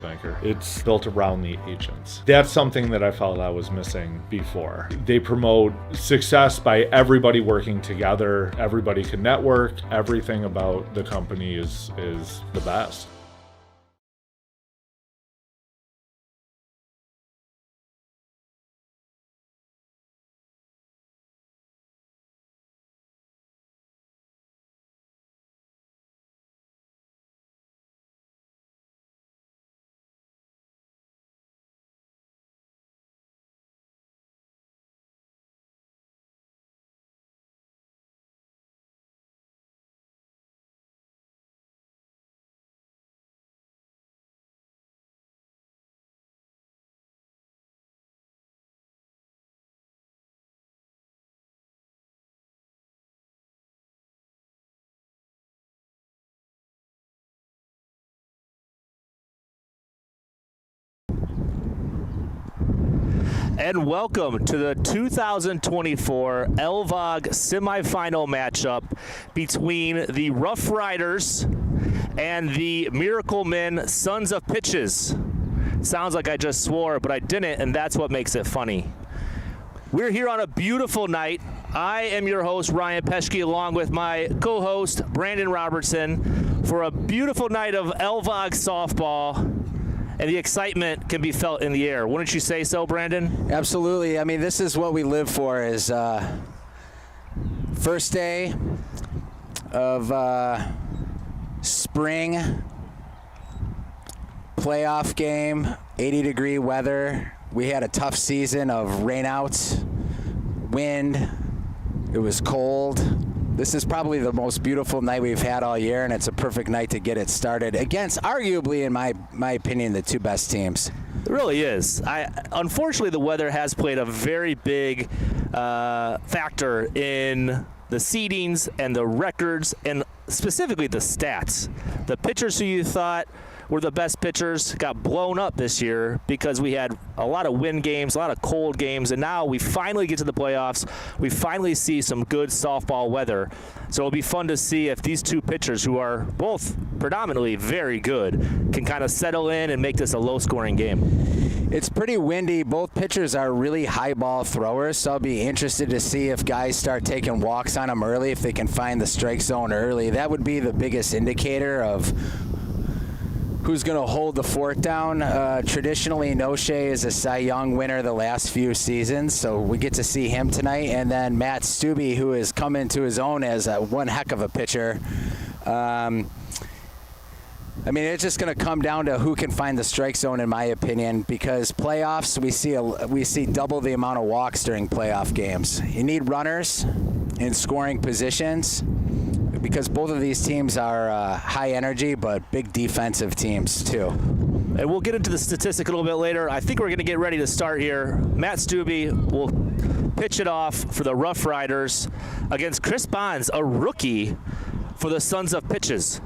banker. It's built around the agents. That's something that I felt I was missing before. They promote success by everybody working together. Everybody can network. Everything about the company is the best. And welcome to the 2024 LVOG semifinal matchup between the Ruff Ryders and the Miracle Men Sons of Pitches. Sounds like I just swore, but I didn't, and that's what makes it funny. We're here on a beautiful night. I am your host, Ryan Peschke, along with my co-host, Brandon Robertson, for a beautiful night of LVOG softball. And the excitement can be felt in the air. Wouldn't you say so, Brandon? Absolutely. I mean, this is what we live for, is first day of spring, playoff game, 80-degree weather. We had a tough season of rainouts, wind. It was cold. This is probably the most beautiful night we've had all year, and it's a perfect night to get it started against, arguably, in my opinion, the two best teams. It really is. Unfortunately, the weather has played a very big factor in the seedings and the records, and specifically the stats. The pitchers who you thought were the best pitchers got blown up this year because we had a lot of wind games, a lot of cold games, and now we finally get to the playoffs. We finally see some good softball weather. So it'll be fun to see if these two pitchers, who are both predominantly very good, can kind of settle in and make this a low-scoring game. It's pretty windy. Both pitchers are really high ball throwers, so I'll be interested to see if guys start taking walks on them early, if they can find the strike zone early. That would be the biggest indicator of who's going to hold the fort down. Traditionally, Noche is a Cy Young winner the last few seasons, so we get to see him tonight. And then Matt Stubbe, who has come into his own as one heck of a pitcher. I mean, it's just going to come down to who can find the strike zone, in my opinion, because playoffs, we see double the amount of walks during playoff games. You need runners in scoring positions, because both of these teams are high energy but big defensive teams too. And we'll get into the statistic a little bit later. I think we're going to get ready to start here. Matt Stubbe will pitch it off for the Ruff Ryders against Chris Bonds, a rookie for the Sons of Pitches.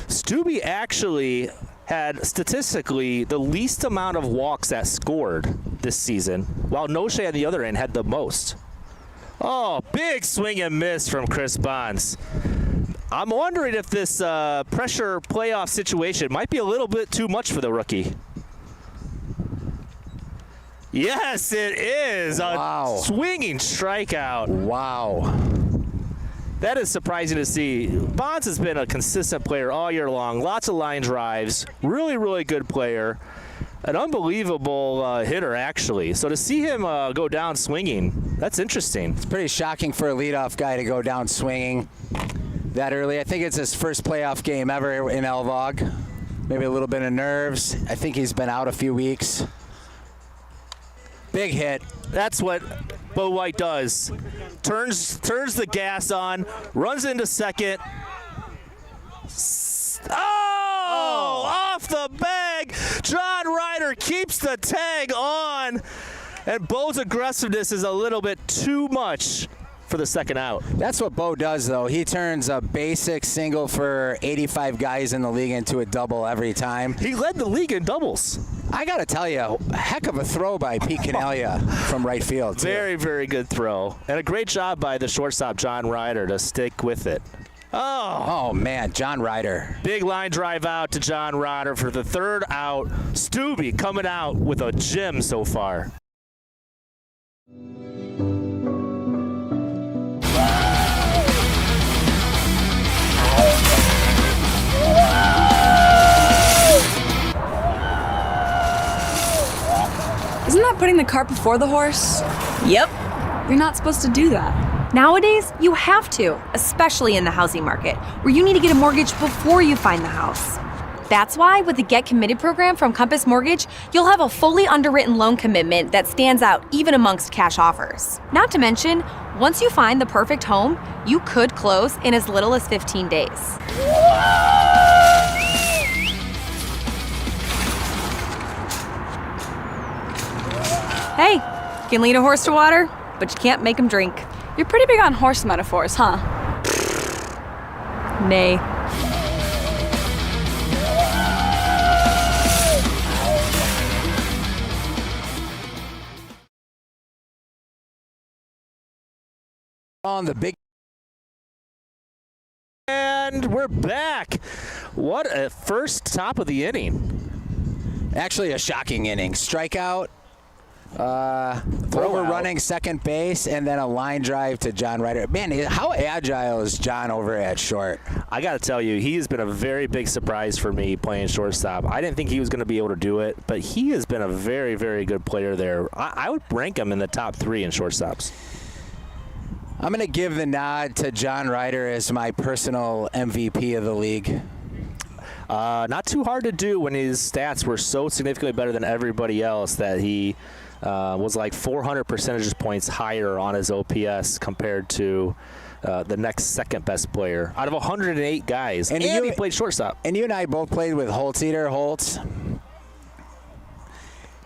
Stubbe actually had statistically the least amount of walks that scored this season, while Noche on the other end had the most. Oh, big swing and miss from Chris Bonds. I'm wondering if this pressure playoff situation might be a little bit too much for the rookie. Yes, it is. Wow. A swinging strikeout. Wow. That is surprising to see. Bonds has been a consistent player all year long. Lots of line drives. Really, really good player. An unbelievable hitter, actually. So to see him go down swinging, that's interesting. It's pretty shocking for a leadoff guy to go down swinging that early. I think it's his first playoff game ever in LVOG. Maybe a little bit of nerves. I think he's been out a few weeks. Big hit. That's what Bo White does. Turns the gas on, runs into second. Oh, off the bag. John Ryder keeps the tag on, and Bo's aggressiveness is a little bit too much for the second out. That's what Bo does, though. He turns a basic single for 85 guys in the league into a double every time. He led the league in doubles. I got to tell you, a heck of a throw by Pete Canalia from right field, too. Very, very good throw. And a great job by the shortstop, John Ryder, to stick with it. Oh, man, John Ryder. Big line drive out to John Ryder for the third out. Stubby coming out with a gem so far. Isn't that putting the cart before the horse? Yep. You're not supposed to do that. Nowadays, you have to, especially in the housing market, where you need to get a mortgage before you find the house. That's why with the Get Committed program from Compass Mortgage, you'll have a fully underwritten loan commitment that stands out even amongst cash offers. Not to mention, once you find the perfect home, you could close in as little as 15 days. Hey, you can lead a horse to water, but you can't make him drink. You're pretty big on horse metaphors, huh? Nay. On the big. And we're back. What a first top of the inning. Actually, a shocking inning. Strikeout, overrunning second base, and then a line drive to John Ryder. Man, how agile is John over at short? I got to tell you, he has been a very big surprise for me playing shortstop. I didn't think he was going to be able to do it, but he has been a very, very good player there. I would rank him in the top 3 in shortstops. I'm going to give the nod to John Ryder as my personal MVP of the league. Not too hard to do when his stats were so significantly better than everybody else that he was like 400 percentage points higher on his OPS compared to the next second best player out of 108 guys. And he played shortstop. And you and I both played with Holtz.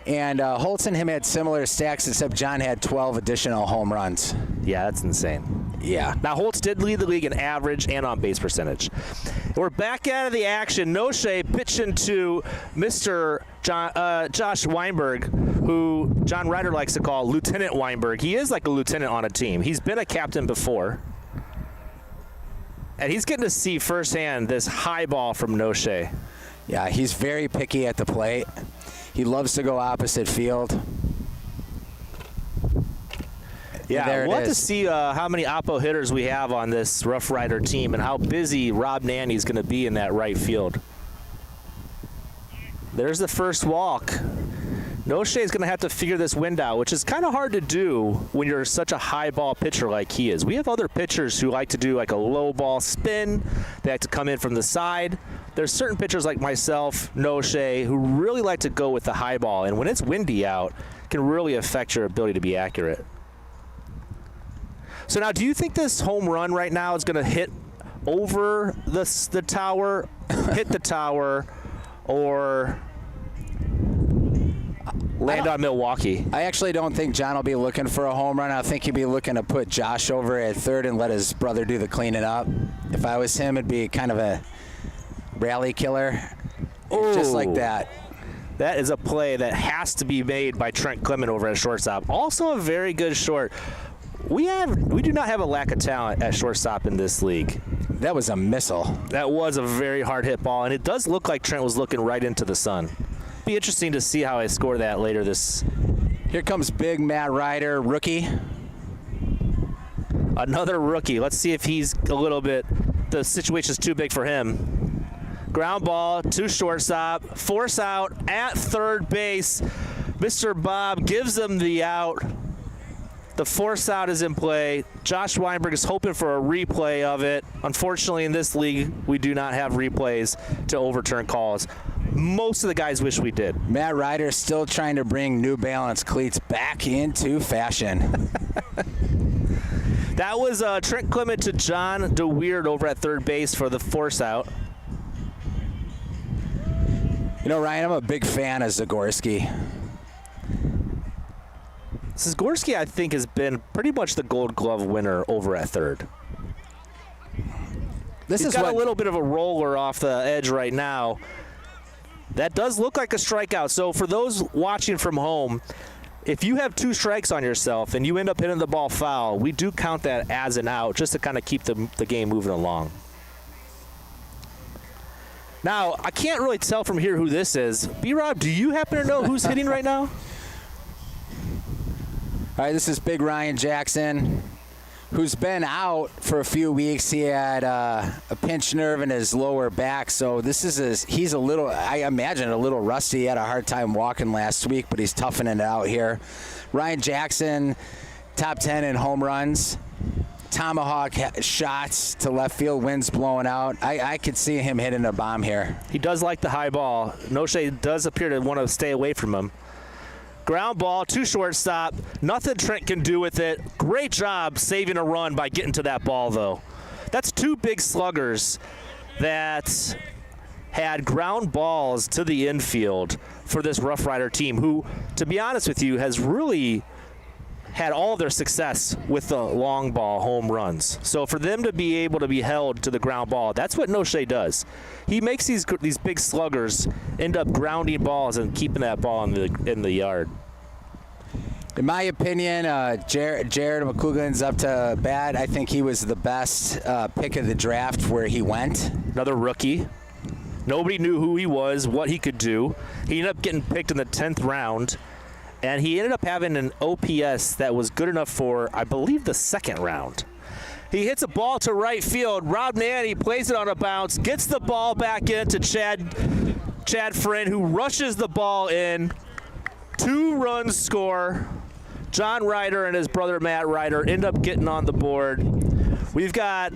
And Holtz and him had similar stacks, except John had 12 additional home runs. Yeah, that's insane. Yeah. Now, Holtz did lead the league in average and on base percentage. We're back out of the action. Noche pitching to Mr. Josh Weinberg, who John Ryder likes to call Lieutenant Weinberg. He is like a lieutenant on a team. He's been a captain before. And he's getting to see firsthand this high ball from Noche. Yeah, he's very picky at the plate. He loves to go opposite field. Yeah, we'll have to see how many oppo hitters we have on this Ruff Ryder team and how busy Rob Nanny's going to be in that right field. There's the first walk. Noche is going to have to figure this wind out, which is kind of hard to do when you're such a high ball pitcher like he is. We have other pitchers who like to do like a low ball spin. They like to come in from the side. There's certain pitchers like myself, Noche, who really like to go with the high ball. And when it's windy out, it can really affect your ability to be accurate. So now, do you think this home run right now is going to hit over the tower, hit the tower, or land on Milwaukee? I actually don't think John will be looking for a home run. I think he'd be looking to put Josh over at third and let his brother do the cleaning up. If I was him, it'd be kind of a rally killer. Just like that. That is a play that has to be made by Trent Clement over at shortstop. Also a very good short. We do not have a lack of talent at shortstop in this league. That was a missile. That was a very hard hit ball, and it does look like Trent was looking right into the sun. Be interesting to see how I score that later this. Here comes big Matt Ryder, rookie. Another rookie. Let's see if he's a little bit, the situation's too big for him. Ground ball to shortstop, force out at third base. Mr. Bob gives them the out. The force out is in play. Josh Weinberg is hoping for a replay of it. Unfortunately, in this league, we do not have replays to overturn calls. Most of the guys wish we did. Matt Ryder still trying to bring New Balance cleats back into fashion. That was Trent Clement to John DeWeird over at third base for the force out. You know, Ryan, I'm a big fan of Zagorski. Zagorski, I think, has been pretty much the Gold Glove winner over at third. He's got a little bit of a roller off the edge right now. That does look like a strikeout. So for those watching from home, if you have 2 strikes on yourself and you end up hitting the ball foul, we do count that as an out just to kind of keep the game moving along. Now, I can't really tell from here who this is. B-Rob, do you happen to know who's hitting right now? All right, this is Big Ryan Jackson, who's been out for a few weeks. He had a pinched nerve in his lower back, so he's a little, I imagine, a little rusty. He had a hard time walking last week, but he's toughening it out here. Ryan Jackson, top 10 in home runs. Tomahawk shots to left field, winds blowing out. I could see him hitting a bomb here. He does like the high ball. Noche does appear to want to stay away from him. Ground ball to shortstop. Nothing Trent can do with it. Great job saving a run by getting to that ball, though. That's two big sluggers that had ground balls to the infield for this Ruff Ryder team, who, to be honest with you, has really had all their success with the long ball home runs. So for them to be able to be held to the ground ball, that's what Noche does. He makes these big sluggers end up grounding balls and keeping that ball in the yard. In my opinion, Jared McCougan's up to bat. I think he was the best pick of the draft where he went. Another rookie. Nobody knew who he was, what he could do. He ended up getting picked in the 10th round. And he ended up having an OPS that was good enough for, I believe, the 2nd round. He hits a ball to right field. Rob Nanny plays it on a bounce, gets the ball back into Chad Friend, who rushes the ball in. 2 runs score. John Ryder and his brother Matt Ryder end up getting on the board. We've got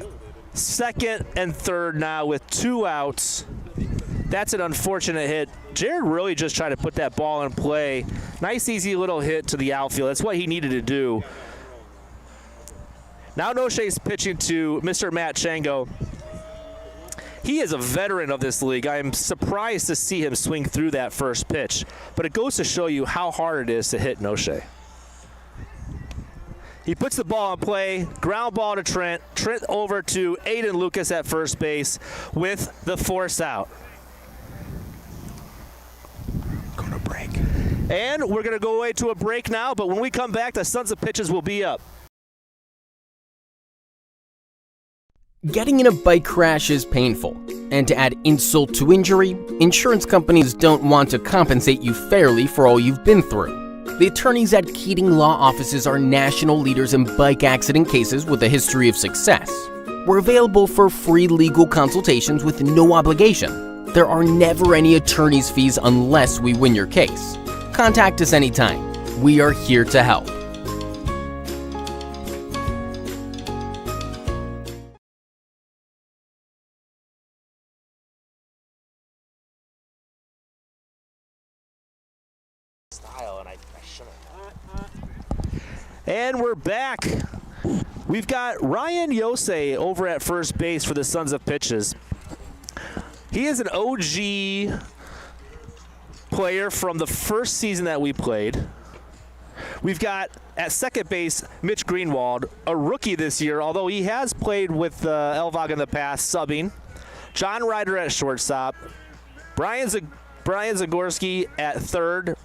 2nd and 3rd now with 2 outs. That's an unfortunate hit. Jared really just tried to put that ball in play. Nice, easy little hit to the outfield. That's what he needed to do. Now Noche's pitching to Mr. Matt Chango. He is a veteran of this league. I am surprised to see him swing through that first pitch, but it goes to show you how hard it is to hit Noche. He puts the ball in play, ground ball to Trent. Trent over to Aiden Lucas at first base with the force out. Going to break. And we're going to go away to a break now, but when we come back, the Sons of Pitches will be up. Getting in a bike crash is painful, and to add insult to injury, insurance companies don't want to compensate you fairly for all you've been through. The attorneys at Keating Law Offices are national leaders in bike accident cases with a history of success. We're available for free legal consultations with no obligation. There are never any attorney's fees unless we win your case. Contact us anytime. We are here to help. And we're back. We've got Ryan Yosei over at first base for the Sons of Pitches. He is an OG player from the first season that we played. We've got at second base Mitch Greenwald, a rookie this year, although he has played with LVOG in the past, subbing. John Ryder at shortstop. Brian Zagorski at third,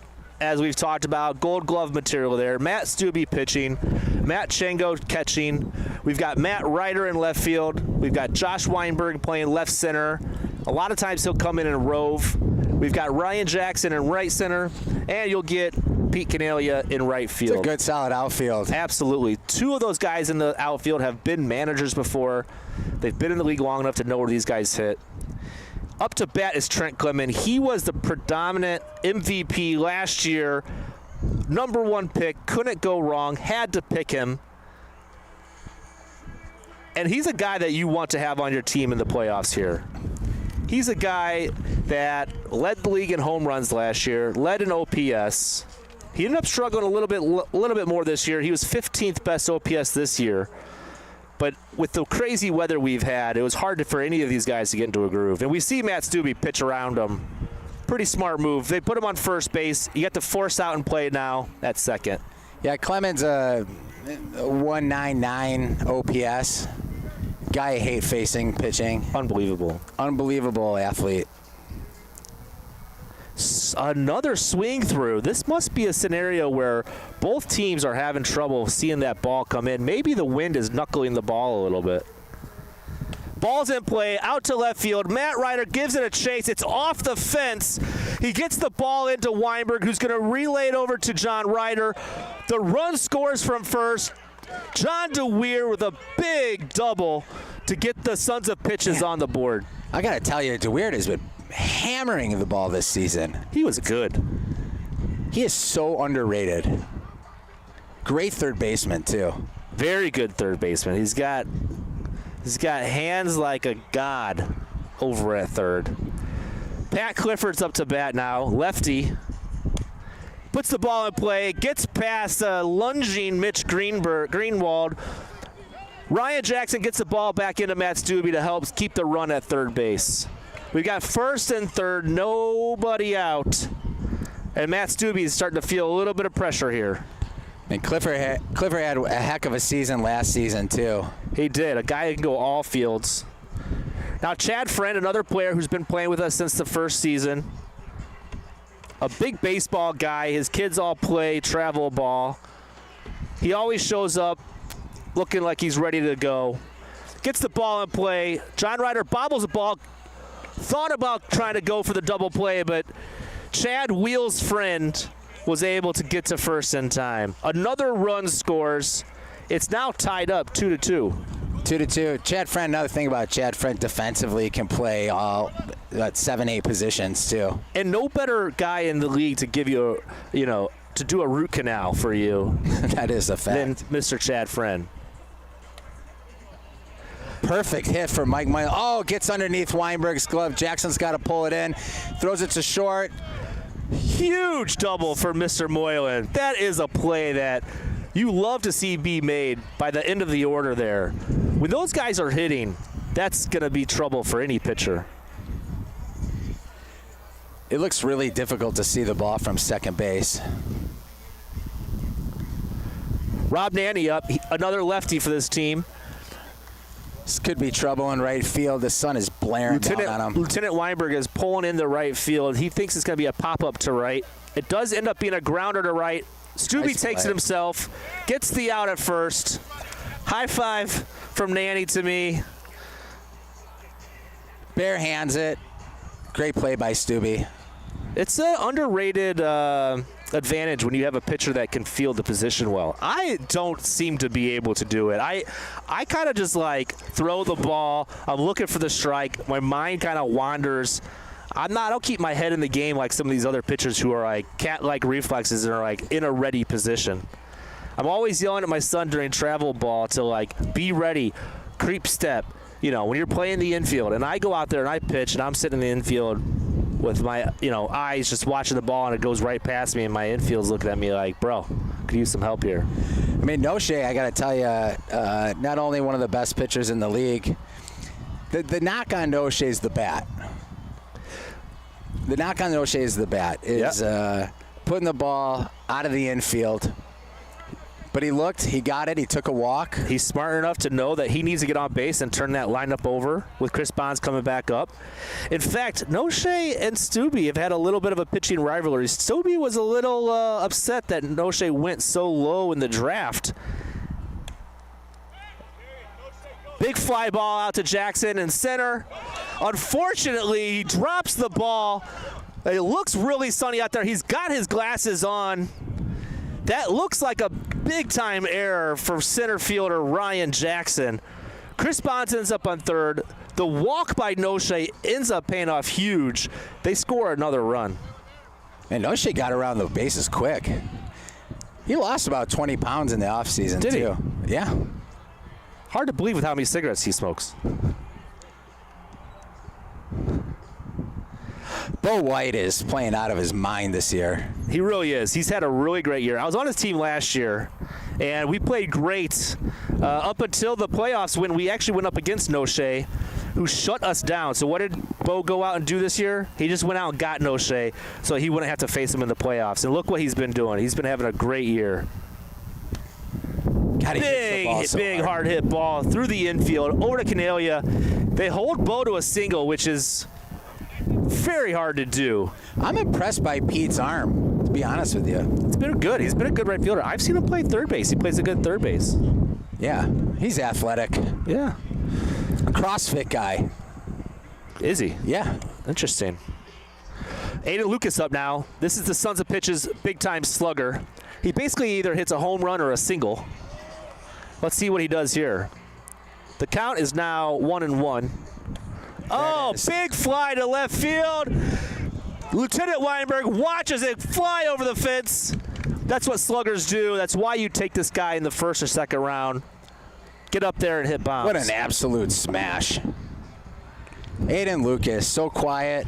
as we've talked about. Gold glove material there. Matt Stubbe pitching. Matt Chango catching. We've got Matt Ryder in left field. We've got Josh Weinberg playing left center. A lot of times he'll come in and rove. We've got Ryan Jackson in right center. And you'll get Pete Canalia in right field. It's a good, solid outfield. Absolutely. 2 of those guys in the outfield have been managers before. They've been in the league long enough to know where these guys hit. Up to bat is Trent Clement. He was the predominant MVP last year. Number 1 pick. Couldn't go wrong. Had to pick him. And he's a guy that you want to have on your team in the playoffs here. He's a guy that led the league in home runs last year, led in OPS. He ended up struggling a little bit more this year. He was 15th best OPS this year. But with the crazy weather we've had, it was hard for any of these guys to get into a groove. And we see Matt Stubbe pitch around him. Pretty smart move. They put him on first base. You got to force out and play now at second. Yeah, Clemens a 199 OPS. Guy I hate facing pitching. Unbelievable. Unbelievable athlete. Another swing through. This must be a scenario where both teams are having trouble seeing that ball come in. Maybe the wind is knuckling the ball a little bit. Ball's in play, out to left field. Matt Ryder gives it a chase. It's off the fence. He gets the ball into Weinberg, who's going to relay it over to John Ryder. The run scores from first. John DeWeer with a big double to get the Sons of Pitches on the board. I got to tell you, DeWeer has been hammering the ball this season. He was good. He is so underrated. Great third baseman, too. Very good third baseman. He's got hands like a god over at third. Pat Clifford's up to bat now. Lefty. Puts the ball in play. Gets past lunging Mitch Greenwald. Ryan Jackson gets the ball back into Matt Stubbe to help keep the run at third base. We've got first and third. Nobody out. And Matt Stubbe is starting to feel a little bit of pressure here. And Clifford had a heck of a season last season, too. He did. A guy who can go all fields. Now, Chad Friend, another player who's been playing with us since the first season. A big baseball guy. His kids all play travel ball. He always shows up looking like he's ready to go. Gets the ball in play. John Ryder bobbles the ball. Thought about trying to go for the double play, but Chad Wheels Friend was able to get to first in time. Another run scores. It's now tied up 2-2. 2-2. Chad Friend, another thing about Chad Friend, defensively can play all 7-8 positions, too. And no better guy in the league to give you, to do a root canal for you That is a fact. than Mr. Chad Friend. Perfect hit for Mike Moylan. Oh, gets underneath Weinberg's glove. Jackson's got to pull it in. Throws it to short. Huge double for Mr. Moylan. That is a play that you love to see be made by the end of the order there. When those guys are hitting, that's going to be trouble for any pitcher. It looks really difficult to see the ball from second base. Rob Nanny up, another lefty for this team. This could be trouble in right field. The sun is blaring down on him. Lieutenant Weinberg is pulling in the right field. He thinks it's going to be a pop-up to right. It does end up being a grounder to right. Stubbe Nice takes play. it himself, gets the out at first. High five from Nanny to me. Bare hands it. Great play by Stubbe. It's an underrated advantage when you have a pitcher that can field the position well. I don't seem to be able to do it. I kind of just throw the ball. I'm looking for the strike. My mind kind of wanders. I don't keep my head in the game like some of these other pitchers who are cat-like reflexes and are in a ready position. I'm always yelling at my son during travel ball to be ready, creep step. When you're playing the infield, and I go out there and I pitch and I'm sitting in the infield with my eyes just watching the ball and it goes right past me and my infield's looking at me like, bro, could use some help here. I mean, Noche, I got to tell you, not only one of the best pitchers in the league, the knock on Noche is the bat. The knock on Noche is the bat. Is putting the ball out of the infield. But he looked, he got it, he took a walk. He's smart enough to know that he needs to get on base and turn that lineup over with Chris Bonds coming back up. In fact, Noche and Stubbe have had a little bit of a pitching rivalry. Stubbe was a little upset that Noche went so low in the draft. Big fly ball out to Jackson in center. Unfortunately, he drops the ball. It looks really sunny out there. He's got his glasses on. That looks like a big-time error for center fielder Ryan Jackson. Chris Bonds ends up on third. The walk by Noche ends up paying off huge. They score another run. And Noche got around the bases quick. He lost about 20 pounds in the offseason, Did he? too. Yeah. Hard to believe with how many cigarettes he smokes. Bo White is playing out of his mind this year. He really is. He's had a really great year. I was on his team last year, and we played great up until the playoffs when we actually went up against Noche, who shut us down. So what did Bo go out and do this year? He just went out and got Noche so he wouldn't have to face him in the playoffs. And look what he's been doing. He's been having a great year. God, he hits the ball so Big hard hit ball through the infield over to Canalia. They hold Bo to a single, which is very hard to do. I'm impressed by Pete's arm, to be honest with you. It's been good. He's been a good right fielder. I've seen him play third base. He plays a good third base. Yeah, he's athletic. Yeah. CrossFit guy. Is he? Yeah. Interesting. Aiden Lucas up now. This is the Sons of Pitch's big-time slugger. He basically either hits a home run or a single. Let's see what he does here. The count is now 1-1. Oh, big fly to left field. Lieutenant Weinberg watches it fly over the fence. That's what sluggers do. That's why you take this guy in the first or second round. Get up there and hit bombs. What an absolute smash. Aiden Lucas, so quiet.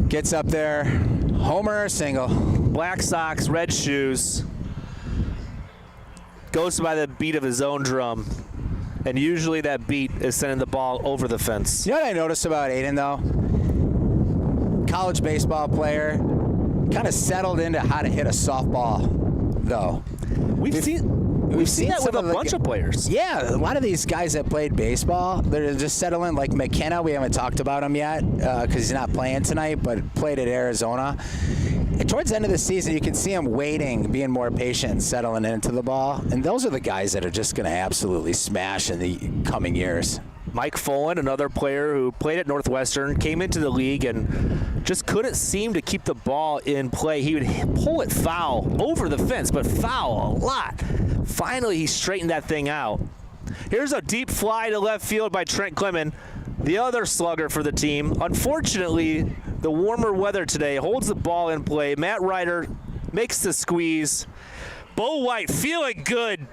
Gets up there, homer or single. Black socks, red shoes. Goes by the beat of his own drum. And usually that beat is sending the ball over the fence. You know what I noticed about Aiden, though? College baseball player, kind of settled into how to hit a softball, though. We've seen that with a bunch of players. Yeah, a lot of these guys that played baseball, they're just settling. Like McKenna, we haven't talked about him yet because he's not playing tonight, but played at Arizona. And towards the end of the season, you can see him waiting, being more patient, settling into the ball. And those are the guys that are just going to absolutely smash in the coming years. Mike Folan, another player who played at Northwestern, came into the league and just couldn't seem to keep the ball in play. He would pull it foul over the fence, but foul a lot. Finally, he straightened that thing out. Here's a deep fly to left field by Trent Clement, the other slugger for the team. Unfortunately, the warmer weather today holds the ball in play. Matt Ryder makes the squeeze. Bo White feeling good.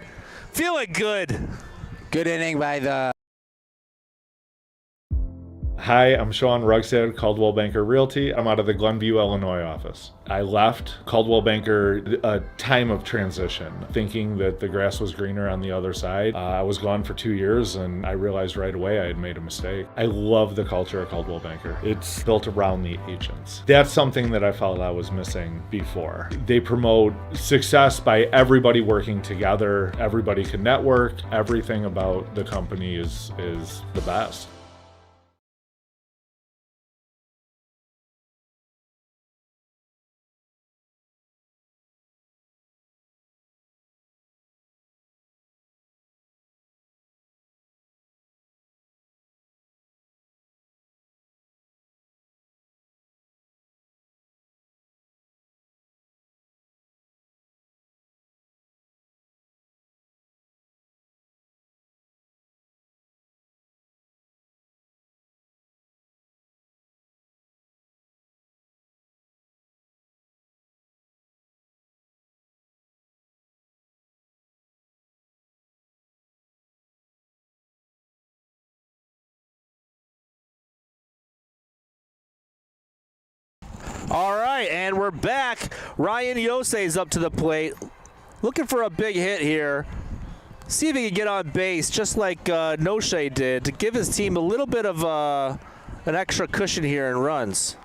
Feeling good. Good inning by the... Hi, I'm Sean Rugstad, Caldwell Banker Realty. I'm out of the Glenview, Illinois office. I left Caldwell Banker a time of transition, thinking that the grass was greener on the other side. I was gone for 2 years and I realized right away I had made a mistake. I love the culture of Caldwell Banker. It's built around the agents. That's something that I felt I was missing before. They promote success by everybody working together. Everybody can network. Everything about the company is the best. All right, and we're back. Ryan Yosei's up to the plate, looking for a big hit here. See if he can get on base, just like Noche did, to give his team a little bit of an extra cushion here in runs.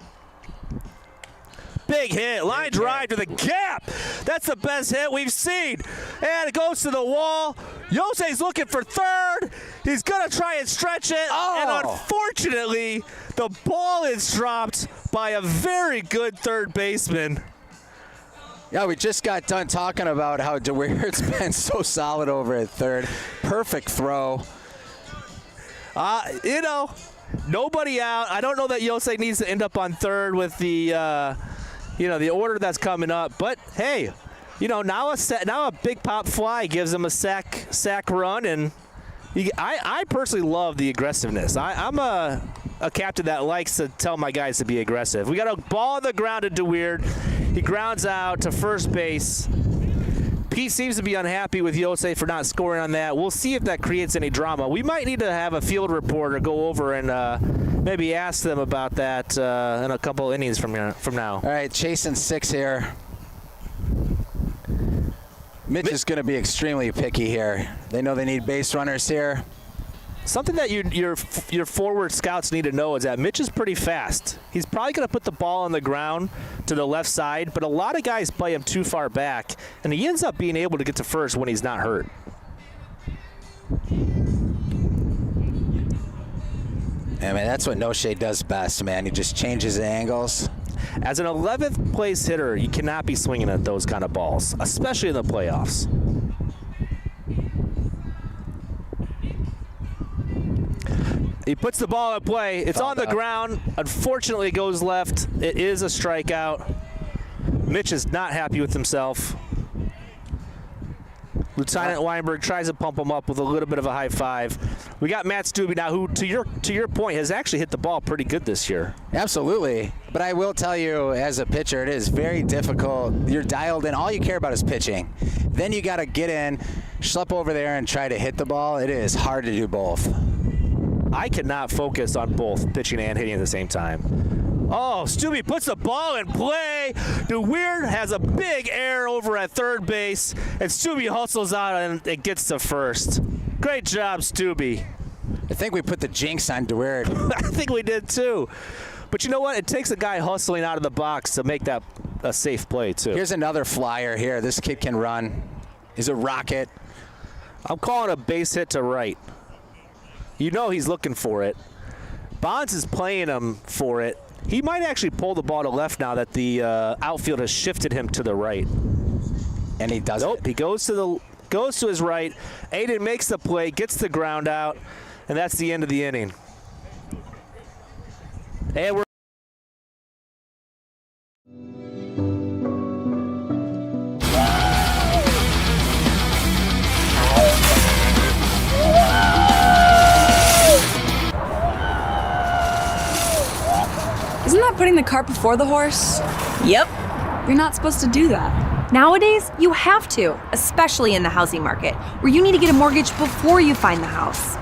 Big hit, line drive to the gap. That's the best hit we've seen. And it goes to the wall. Yosei's looking for third. He's going to try and stretch it. Oh. And unfortunately, the ball is dropped by a very good third baseman. Yeah, we just got done talking about how DeWeer's been so solid over at third. Perfect throw. Nobody out. I don't know that Yosei needs to end up on third with the the order that's coming up. But hey, now a big pop fly gives him a sack run, and I personally love the aggressiveness. I'm a captain that likes to tell my guys to be aggressive. We got a ball on the ground to DeWeer. He grounds out to first base. Pete seems to be unhappy with Yosei for not scoring on that. We'll see if that creates any drama. We might need to have a field reporter go over and maybe ask them about that in a couple innings from now. All right, chasing 6 here. Mitch is going to be extremely picky here. They know they need base runners here. Something that your forward scouts need to know is that Mitch is pretty fast. He's probably going to put the ball on the ground to the left side, but a lot of guys play him too far back, and he ends up being able to get to first when he's not hurt. Yeah, man, that's what Noche does best, man. He just changes the angles. As an 11th place hitter, you cannot be swinging at those kind of balls, especially in the playoffs. He puts the ball in play. It's on the ground. Unfortunately, it goes left. It is a strikeout. Mitch is not happy with himself. Lieutenant Weinberg tries to pump him up with a little bit of a high five. We got Matt Stubbe now, who, to your point, has actually hit the ball pretty good this year. Absolutely. But I will tell you, as a pitcher, it is very difficult. You're dialed in. All you care about is pitching. Then you got to get in, schlep over there, and try to hit the ball. It is hard to do both. I cannot focus on both pitching and hitting at the same time. Oh, Stubbe puts the ball in play. DeWeerd has a big error over at third base, and Stubbe hustles out and it gets to first. Great job, Stubbe. I think we put the jinx on DeWeerd. I think we did too. But you know what? It takes a guy hustling out of the box to make that a safe play too. Here's another flyer here. This kid can run. He's a rocket. I'm calling a base hit to right. You know he's looking for it. Bonds is playing him for it. He might actually pull the ball to left now that the outfield has shifted him to the right. And he does Nope, it. he goes to his right. Aiden makes the play, gets the ground out, and that's the end of the inning. And we're Isn't that putting the cart before the horse? Yep. You're not supposed to do that. Nowadays, you have to, especially in the housing market, where you need to get a mortgage before you find the house.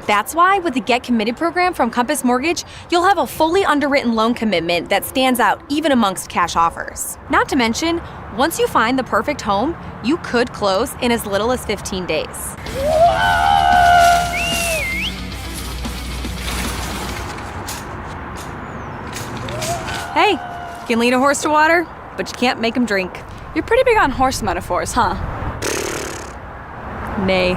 That's why with the Get Committed program from Compass Mortgage, you'll have a fully underwritten loan commitment that stands out even amongst cash offers. Not to mention, once you find the perfect home, you could close in as little as 15 days. Hey, you can lead a horse to water, but you can't make him drink. You're pretty big on horse metaphors, huh? Nay.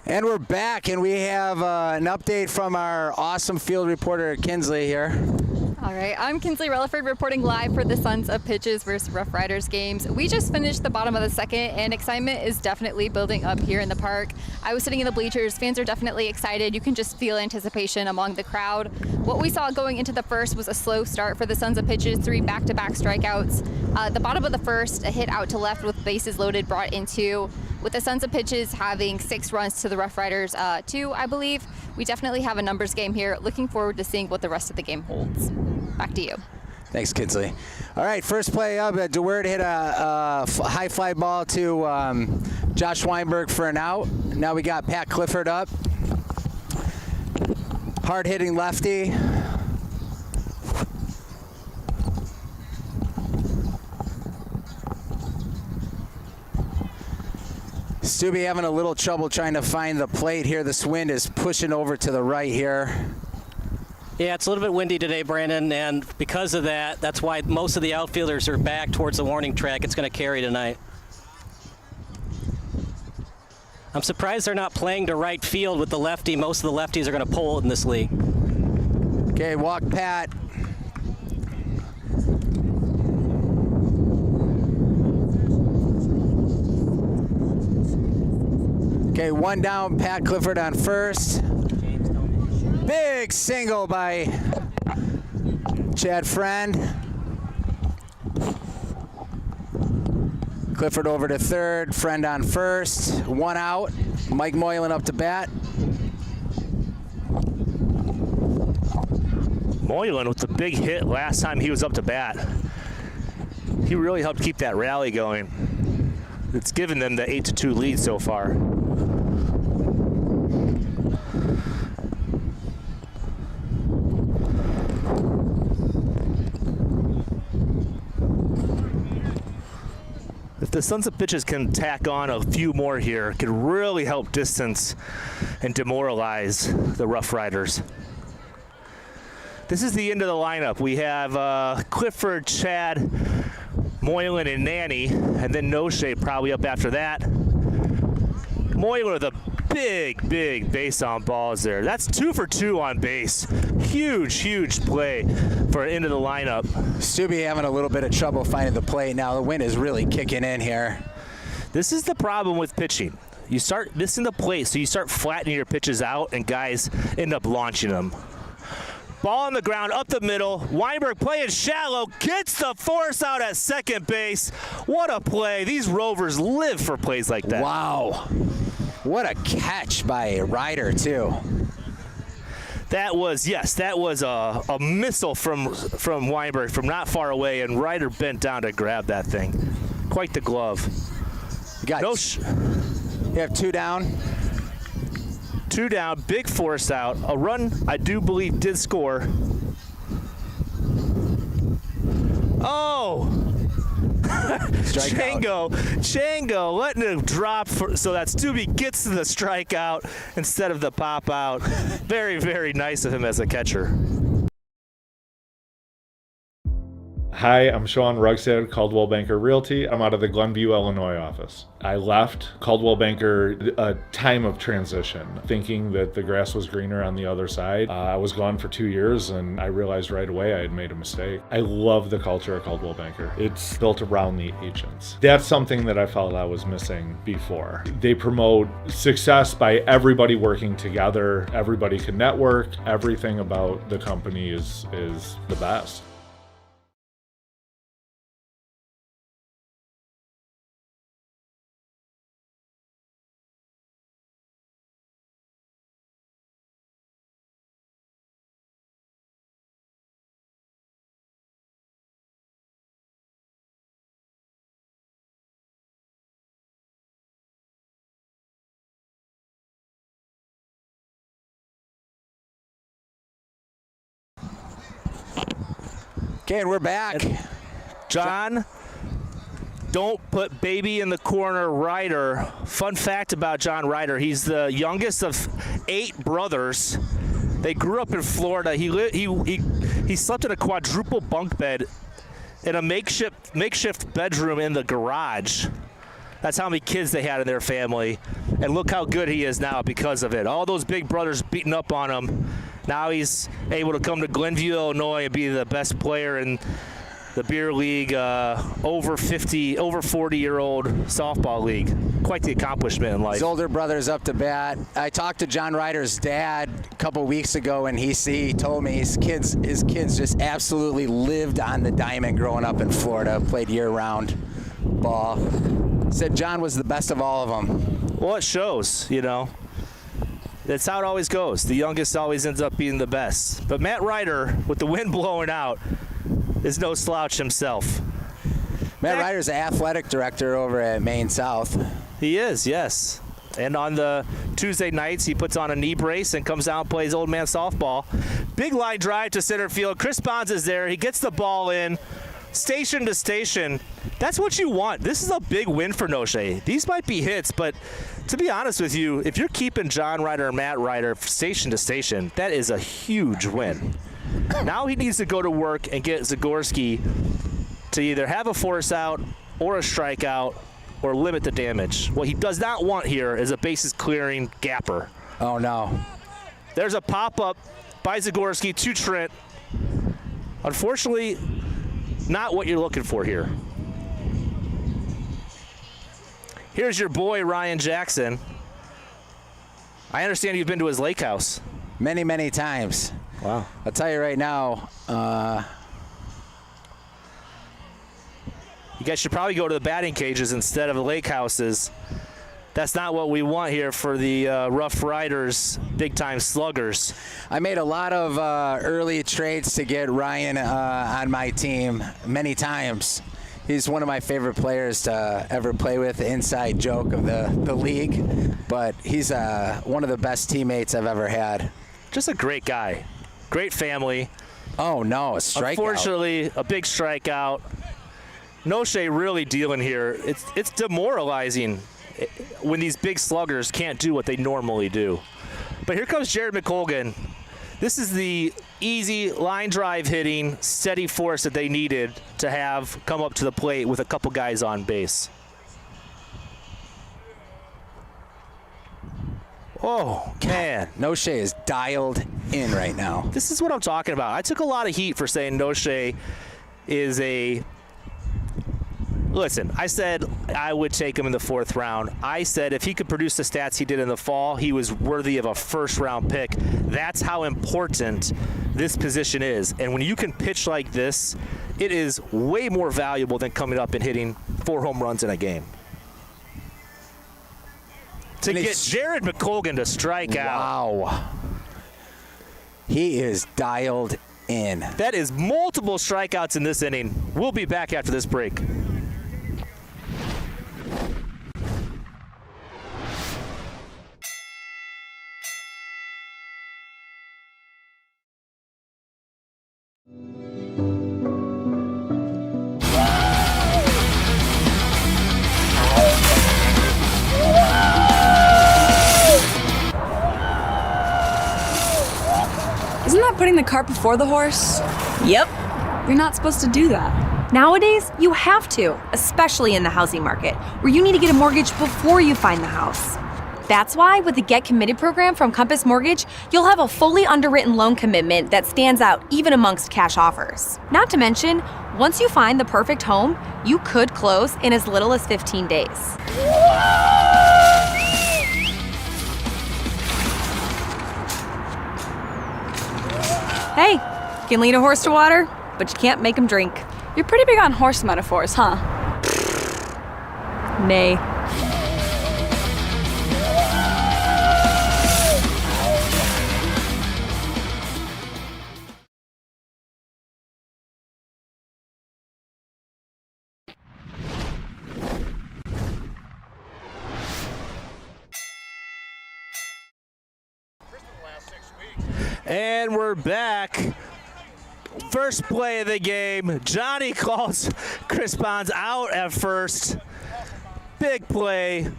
And we're back, and we have an update from our awesome field reporter, Kinsley, here. All right, I'm Kinsley Relaford reporting live for the Sons of Pitches versus Ruff Ryders games. We just finished the bottom of the second, and excitement is definitely building up here in the park. I was sitting in the bleachers. Fans are definitely excited. You can just feel anticipation among the crowd. What we saw going into the first was a slow start for the Sons of Pitches, 3 back-to-back strikeouts. The bottom of the first, a hit out to left with bases loaded, brought in 2. With the Sons of Pitches having 6 runs to the Ruff Ryders 2, I believe. We definitely have a numbers game here. Looking forward to seeing what the rest of the game holds. Back to you. Thanks, Kinsley. All right, first play up, DeWeerd hit a high fly ball to Josh Weinberg for an out. Now we got Pat Clifford up. Hard-hitting lefty. Stubbe having a little trouble trying to find the plate here. This wind is pushing over to the right here. Yeah, it's a little bit windy today, Brandon, and because of that, that's why most of the outfielders are back towards the warning track. It's going to carry tonight. I'm surprised they're not playing to right field with the lefty. Most of the lefties are going to pull in this league. Okay, walk Pat. Okay, 1 down, Pat Clifford on first. Big single by Chad Friend. Clifford over to third, Friend on first. 1 out. Mike Moylan up to bat. Moylan with the big hit last time he was up to bat. He really helped keep that rally going. It's given them the 8-2 lead so far. If the Sons of Pitches can tack on a few more here, it could really help distance and demoralize the Ruff Ryders. This is the end of the lineup. We have Clifford, Chad, Moylan, and Nanny, and then Noche probably up after that. Moylan with a big base on balls there. That's 2 for 2 on base. Huge play for into the lineup. Stubby having a little bit of trouble finding the plate now. The wind is really kicking in here. This is the problem with pitching. You start missing the plate, so you start flattening your pitches out, and guys end up launching them. Ball on the ground, up the middle. Weinberg playing shallow, gets the force out at second base. What a play. These Rovers live for plays like that. Wow. What a catch by Ryder, too. That was a missile from Weinberg from not far away, and Ryder bent down to grab that thing. Quite the glove. You have 2 down. 2 down, big force out. A run, I do believe, did score. Oh! Chango letting it drop, so that Stubby gets to the strikeout instead of the pop out. Very nice of him as a catcher. Hi, I'm Sean Rugstead, Caldwell Banker Realty. I'm out of the Glenview, Illinois office. I left Caldwell Banker a time of transition, thinking that the grass was greener on the other side. I was gone for 2 years, and I realized right away I had made a mistake. I love the culture of Caldwell Banker. It's built around the agents. That's something that I felt I was missing before. They promote success by everybody working together. Everybody can network. Everything about the company is the best. Okay, and we're back. John, don't put baby in the corner, Ryder. Fun fact about John Ryder, he's the youngest of 8 brothers. They grew up in Florida. He slept in a quadruple bunk bed in a makeshift bedroom in the garage. That's how many kids they had in their family. And look how good he is now because of it. All those big brothers beating up on him. Now he's able to come to Glenview, Illinois, and be the best player in the beer league, over 40-year-old softball league. Quite the accomplishment in life. His older brother's up to bat. I talked to John Ryder's dad a couple weeks ago, and he told me his kids just absolutely lived on the diamond growing up in Florida, played year-round ball. Said John was the best of all of them. Well, it shows, you know. That's how it always goes. The youngest always ends up being the best. But Matt Ryder, with the wind blowing out, is no slouch himself. Matt Ryder's the athletic director over at Maine South. He is, yes. And on the Tuesday nights, he puts on a knee brace and comes out and plays old man softball. Big line drive to center field. Chris Bonds is there. He gets the ball in. Station to station. That's what you want. This is a big win for Noche. These might be hits, but to be honest with you, if you're keeping John Ryder and Matt Ryder station to station, that is a huge win. Now he needs to go to work and get Zagorski to either have a force out or a strikeout or limit the damage. What he does not want here is a bases clearing gapper. Oh, no. There's a pop-up by Zagorski to Trent. Unfortunately, not what you're looking for here. Here's your boy, Ryan Jackson. I understand you've been to his lake house. Many, many times. Wow. I'll tell you right now, you guys should probably go to the batting cages instead of the lake houses. That's not what we want here for the Ruff Ryders, big-time sluggers. I made a lot of early trades to get Ryan on my team many times. He's one of my favorite players to ever play with, the inside joke of the league. But he's one of the best teammates I've ever had. Just a great guy. Great family. Oh, no, a strikeout. Unfortunately, a big strikeout. Noche really dealing here. It's demoralizing when these big sluggers can't do what they normally do. But here comes Jared McColgan. This is the easy line drive hitting, steady force that they needed to have come up to the plate with a couple guys on base. Oh, man. Noche is dialed in right now. This is what I'm talking about. I took a lot of heat for saying Noche is a... Listen, I said I would take him in the 4th round. I said if he could produce the stats he did in the fall, he was worthy of a 1st-round pick. That's how important this position is. And when you can pitch like this, it is way more valuable than coming up and hitting 4 home runs in a game. To get Jared McColgan to strike out. Wow. He is dialed in. That is multiple strikeouts in this inning. We'll be back after this break. Isn't that putting the cart before the horse? Yep. You're not supposed to do that. Nowadays, you have to, especially in the housing market, where you need to get a mortgage before you find the house. That's why with the Get Committed program from Compass Mortgage, you'll have a fully underwritten loan commitment that stands out even amongst cash offers. Not to mention, once you find the perfect home, you could close in as little as 15 days. Hey, can lead a horse to water, but you can't make him drink. You're pretty big on horse metaphors, huh? Nay. And we're back. First play of the game. Johnny calls Chris Bonds out at first. Big play.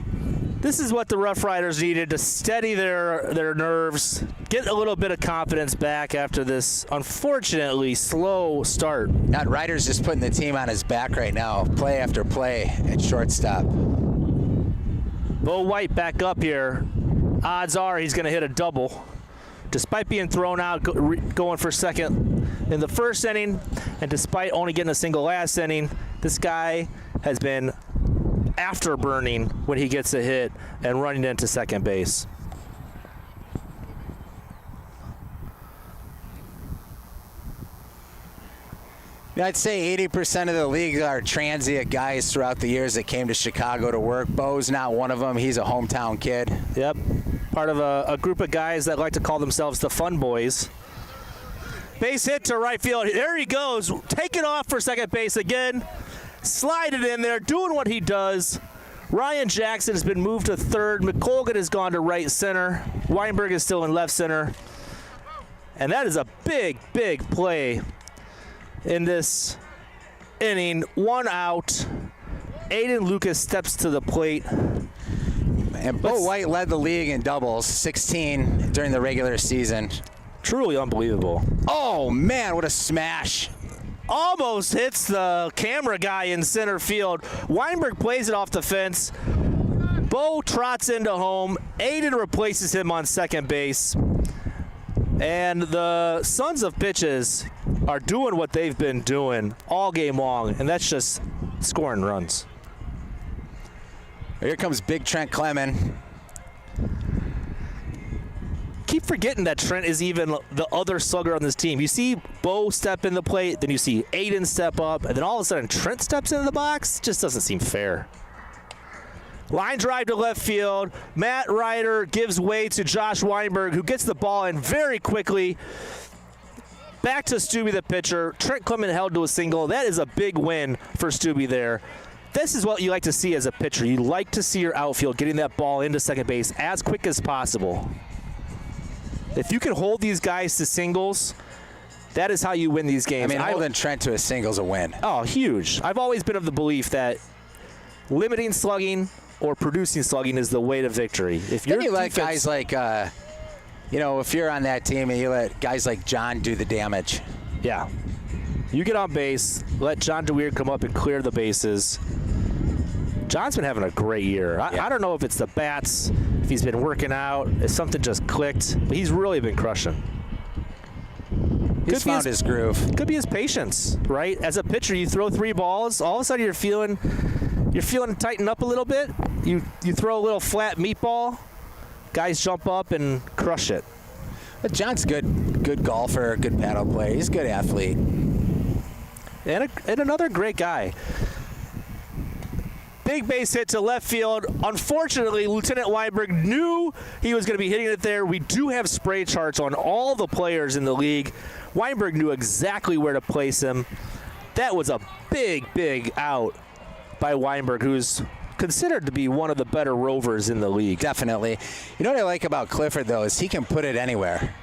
This is what the Ruff Ryders needed to steady their nerves, get a little bit of confidence back after this unfortunately slow start. Not Ryders just putting the team on his back right now, play after play at shortstop. Bo White back up here. Odds are he's going to hit a double. Despite being thrown out, going for second in the first inning, and despite only getting a single last inning, this guy has been afterburning when he gets a hit and running into second base. I'd say 80% of the league are transient guys throughout the years that came to Chicago to work. Bo's not one of them. He's a hometown kid. Yep. Part of a group of guys that like to call themselves the Fun Boys. Base hit to right field. There he goes. Take it off for second base again. Slide it in there, doing what he does. Ryan Jackson has been moved to third. McColgan has gone to right center. Weinberg is still in left center. And that is a big, big play in this inning. 1 out. Aiden Lucas steps to the plate. And Bo White led the league in doubles, 16 during the regular season. Truly unbelievable. Oh, man, what a smash. Almost hits the camera guy in center field. Weinberg plays it off the fence. Bo trots into home. Aiden replaces him on second base. And the Sons of Pitches are doing what they've been doing all game long, and that's just scoring runs. Here comes Big Trent Clement. Keep forgetting that Trent is even the other slugger on this team. You see Bo step in the plate, then you see Aiden step up, and then all of a sudden Trent steps into the box. It just doesn't seem fair. Line drive to left field. Matt Ryder gives way to Josh Weinberg, who gets the ball in very quickly. Back to Stubbe, the pitcher. Trent Clement held to a single. That is a big win for Stubbe there. This is what you like to see as a pitcher. You like to see your outfield getting that ball into second base as quick as possible. If you can hold these guys to singles, that is how you win these games. I mean, holding Trent to a single's a win. Oh, huge. I've always been of the belief that limiting slugging or producing slugging is the way to victory. If then you let guys like, if you're on that team and you let guys like John do the damage. Yeah. You get on base, let John DeWeerd come up and clear the bases. John's been having a great year. I don't know if it's the bats, if he's been working out, if something just clicked, but he's really been crushing. He's found his groove. Could be his patience, right? As a pitcher, you throw 3 balls, all of a sudden you're feeling tighten up a little bit. You throw a little flat meatball, guys jump up and crush it. But John's good golfer, good paddle player. He's a good athlete. And another great guy. Big base hit to left field. Unfortunately, Lieutenant Weinberg knew he was going to be hitting it there. We do have spray charts on all the players in the league. Weinberg knew exactly where to place him. That was a big, big out by Weinberg, who's considered to be one of the better rovers in the league. Definitely. You know what I like about Clifford, though, is he can put it anywhere.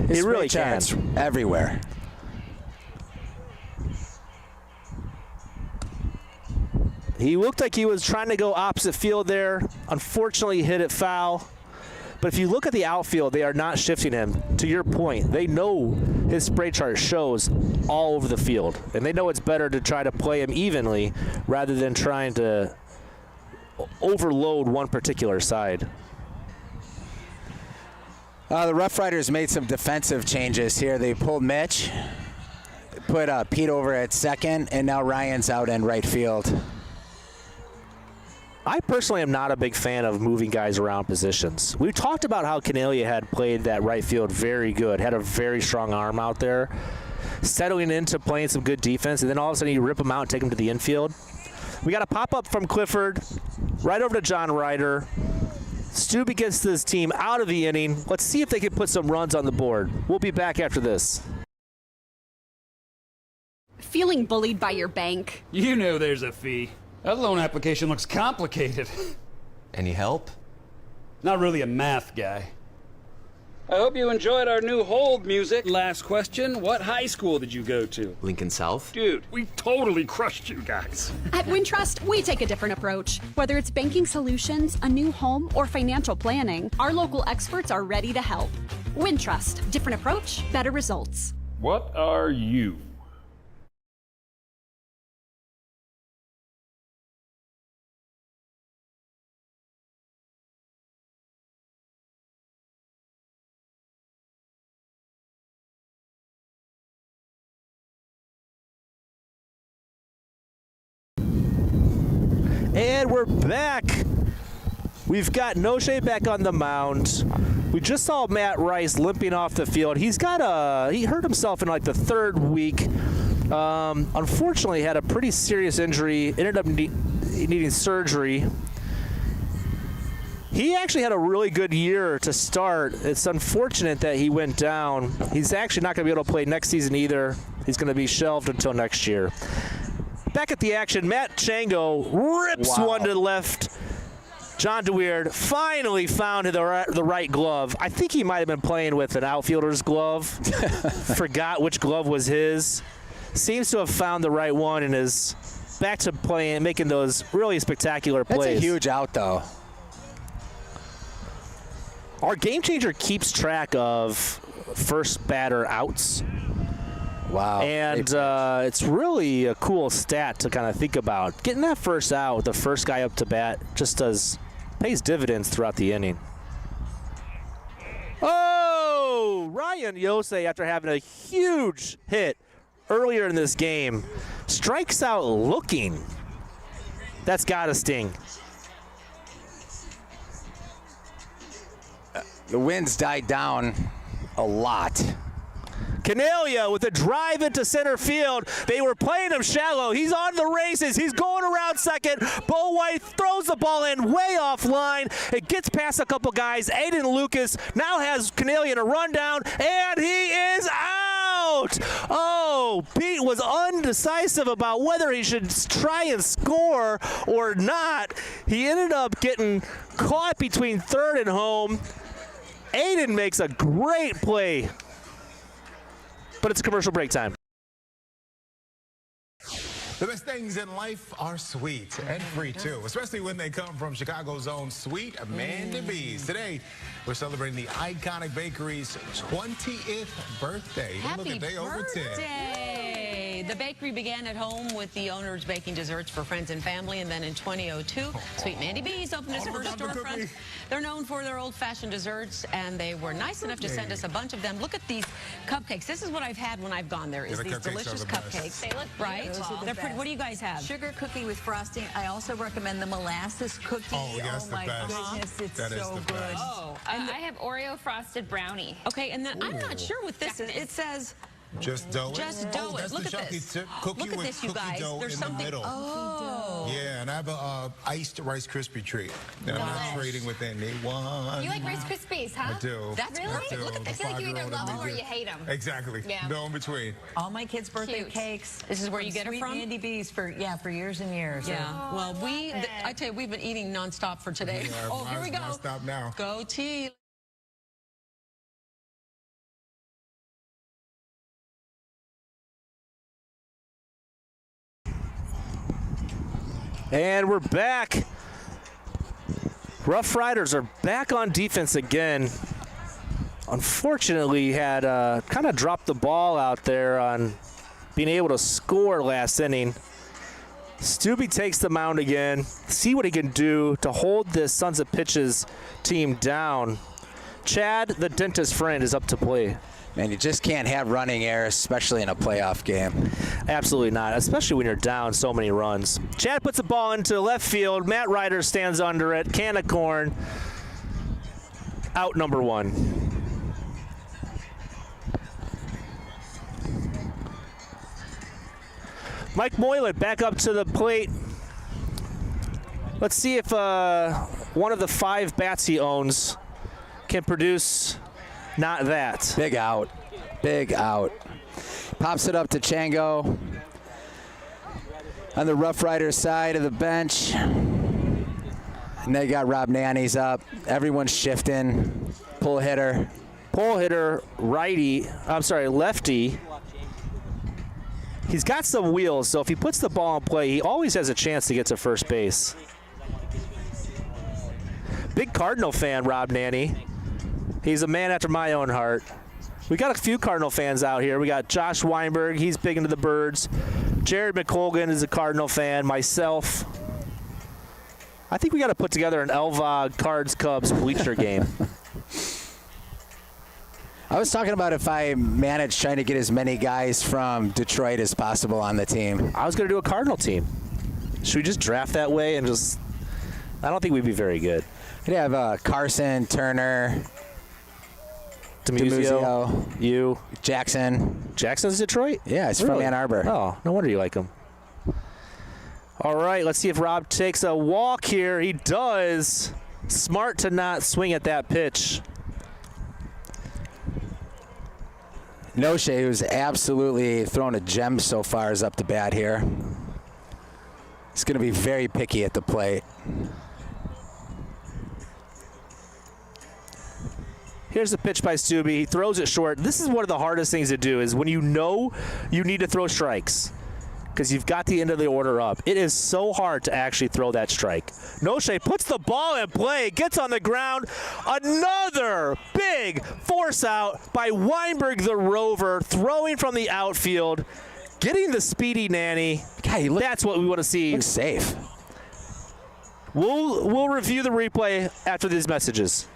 He really can. Everywhere. He looked like he was trying to go opposite field there. Unfortunately, hit it foul. But if you look at the outfield, they are not shifting him. To your point, they know his spray chart shows all over the field. And they know it's better to try to play him evenly rather than trying to overload one particular side. The Ruff Ryders made some defensive changes here. They pulled Mitch, put Pete over at second, and now Ryan's out in right field. I personally am not a big fan of moving guys around positions. We talked about how Cornelia had played that right field very good, had a very strong arm out there, settling into playing some good defense, and then all of a sudden you rip him out and take him to the infield. We got a pop-up from Clifford, right over to John Ryder. Stubbe gets this team out of the inning. Let's see if they can put some runs on the board. We'll be back after this. Feeling bullied by your bank? You know there's a fee. That loan application looks complicated. Any help? Not really a math guy. I hope you enjoyed our new hold music. Last question, what high school did you go to? Lincoln South? Dude, we totally crushed you guys. At Wintrust, we take a different approach. Whether it's banking solutions, a new home, or financial planning, our local experts are ready to help. Wintrust, different approach, better results. What are you? And we're back. We've got Noche back on the mound. We just saw Matt Rice limping off the field. He hurt himself in like the 3rd week. Unfortunately, had a pretty serious injury. Ended up needing surgery. He actually had a really good year to start. It's unfortunate that he went down. He's actually not going to be able to play next season either. He's going to be shelved until next year. Back at the action, Matt Chango rips one to the left. John DeWeerd finally found the right glove. I think he might have been playing with an outfielder's glove. Forgot which glove was his. Seems to have found the right one and is back to playing, making those really spectacular plays. That's a huge out, though. Our game changer keeps track of first batter outs. Wow. And it's really a cool stat to kind of think about. Getting that first out with the first guy up to bat just pays dividends throughout the inning. Oh, Ryan Yosei, after having a huge hit earlier in this game, strikes out looking. That's got to sting. The wind's died down a lot. Canalia with a drive into center field. They were playing him shallow. He's on the races. He's going around second. Bo White throws the ball in way offline. It gets past a couple guys. Aiden Lucas now has Canalia in a rundown, and he is out. Oh, Pete was undecisive about whether he should try and score or not. He ended up getting caught between third and home. Aiden makes a great play, but it's commercial break time. The best things in life are sweet and free too, especially when they come from Chicago's own Sweet Amanda B's. Today, we're celebrating the iconic bakery's 20th birthday. Happy Look, a day over 10. birthday! The bakery began at home with the owners baking desserts for friends and family, and then in 2002, Sweet Mandy B's opened its first storefront. They're known for their old-fashioned desserts, and they were nice enough to send us a bunch of them. Look at these cupcakes. This is what I've had when I've gone there, is these delicious cupcakes. They look right. They're pretty. What do you guys have? Sugar cookie with frosting. I also recommend the molasses cookie. Oh, yes, my goodness, it's so good. Oh, I have Oreo frosted brownie. Okay, and then I'm not sure what this is. It says just dough it. Just dough it. That's Look the at this. Cookie Look at with this, you cookie guys. dough There's in something. the middle. Oh. Yeah, and I have a iced Rice Krispie treat that I'm not trading with anyone. You like Rice Krispies, huh? I do. That's really? I do. Look at, I feel like you either love them or you hate them. Exactly. Yeah. No in between. All my kids' birthday cakes. This is where you get it Sweet from? Mandy B's for years and years. Yeah. Well, I tell you, we've been eating nonstop for today. Yeah, oh, here we go. Stop now. Go tea. And we're back. Ruff Ryders are back on defense again. Unfortunately, had kind of dropped the ball out there on being able to score last inning. Stubby takes the mound again. See what he can do to hold this Sons of Pitches team down. Chad, the dentist friend, is up to play. Man, you just can't have running air, especially in a playoff game. Absolutely not, especially when you're down so many runs. Chad puts the ball into left field. Matt Ryder stands under it. Can of corn. Out number one. Mike Moylan back up to the plate. Let's see if one of the 5 bats he owns can produce. Not that. Big out. Big out. Pops it up to Chango. On the Ruff Ryders side of the bench. And they got Rob Nanny's up. Everyone's shifting. Pull hitter. Pull hitter, lefty. He's got some wheels, so if he puts the ball in play, he always has a chance to get to first base. Big Cardinal fan, Rob Nanny. He's a man after my own heart. We got a few Cardinal fans out here. We got Josh Weinberg. He's big into the Birds. Jared McColgan is a Cardinal fan. Myself. I think we got to put together an LVOG Cards-Cubs bleacher game. I was talking about if I managed trying to get as many guys from Detroit as possible on the team. I was going to do a Cardinal team. Should we just draft that way and just... I don't think we'd be very good. We'd have Carson, Turner... Demuzio, you, Jackson. Jackson's Detroit? Yeah, it's really? from Ann Arbor. Oh, no wonder you like him. All right, let's see if Rob takes a walk here. He does. Smart to not swing at that pitch. Noche, who's absolutely thrown a gem so far, is up to bat here. He's going to be very picky at the plate. Here's the pitch by Stubby. He throws it short. This is one of the hardest things to do is when you know you need to throw strikes because you've got the end of the order up. It is so hard to actually throw that strike. Noche puts the ball in play, gets on the ground. Another big force out by Weinberg the Rover, throwing from the outfield, getting the speedy Nanny. God, that's what we want to see. Looks safe. We'll review the replay after these messages.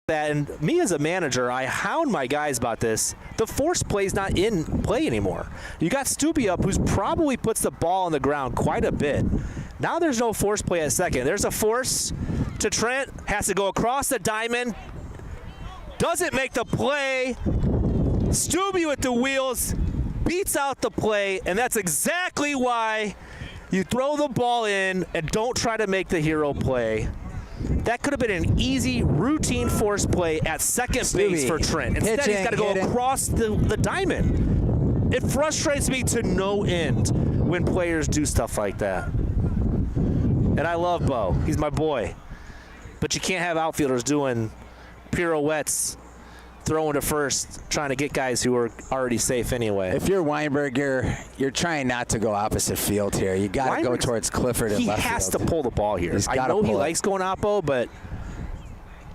that, and me as a manager, I hound my guys about this. The force play is not in play anymore. You got Stubbe up, who's probably puts the ball on the ground quite a bit. Now there's no force play at second. There's a force to Trent, has to go across the diamond, doesn't make the play. Stubbe with the wheels beats out the play, and that's exactly why you throw the ball in and don't try to make the hero play. That could have been an easy routine force play at second base for Trent. Instead, he's got to go across the diamond. It frustrates me to no end when players do stuff like that. And I love Bo. He's my boy. But you can't have outfielders doing pirouettes, throwing to first, trying to get guys who are already safe anyway. If you're Weinberg, you're trying not to go opposite field here. You got to go towards Clifford at left field. He has to pull the ball here. I know he likes going oppo, but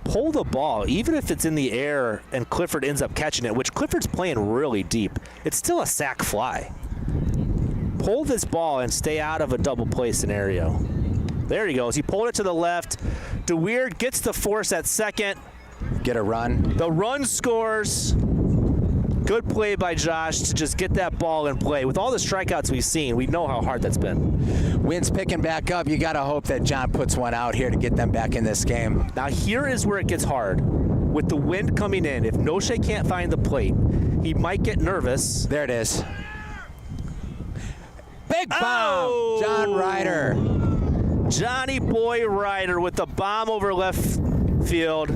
pull the ball. Even if it's in the air and Clifford ends up catching it, which Clifford's playing really deep, it's still a sac fly. Pull this ball and stay out of a double play scenario. There he goes. He pulled it to the left. DeWeerd gets the force at second. Get a run. The run scores. Good play by Josh to just get that ball in play. With all the strikeouts we've seen, we know how hard that's been. Wind's picking back up. You got to hope that John puts one out here to get them back in this game. Now here is where it gets hard. With the wind coming in, if Noche can't find the plate, he might get nervous. There it is. Big bomb! John Ryder. Johnny Boy Ryder with the bomb over left field.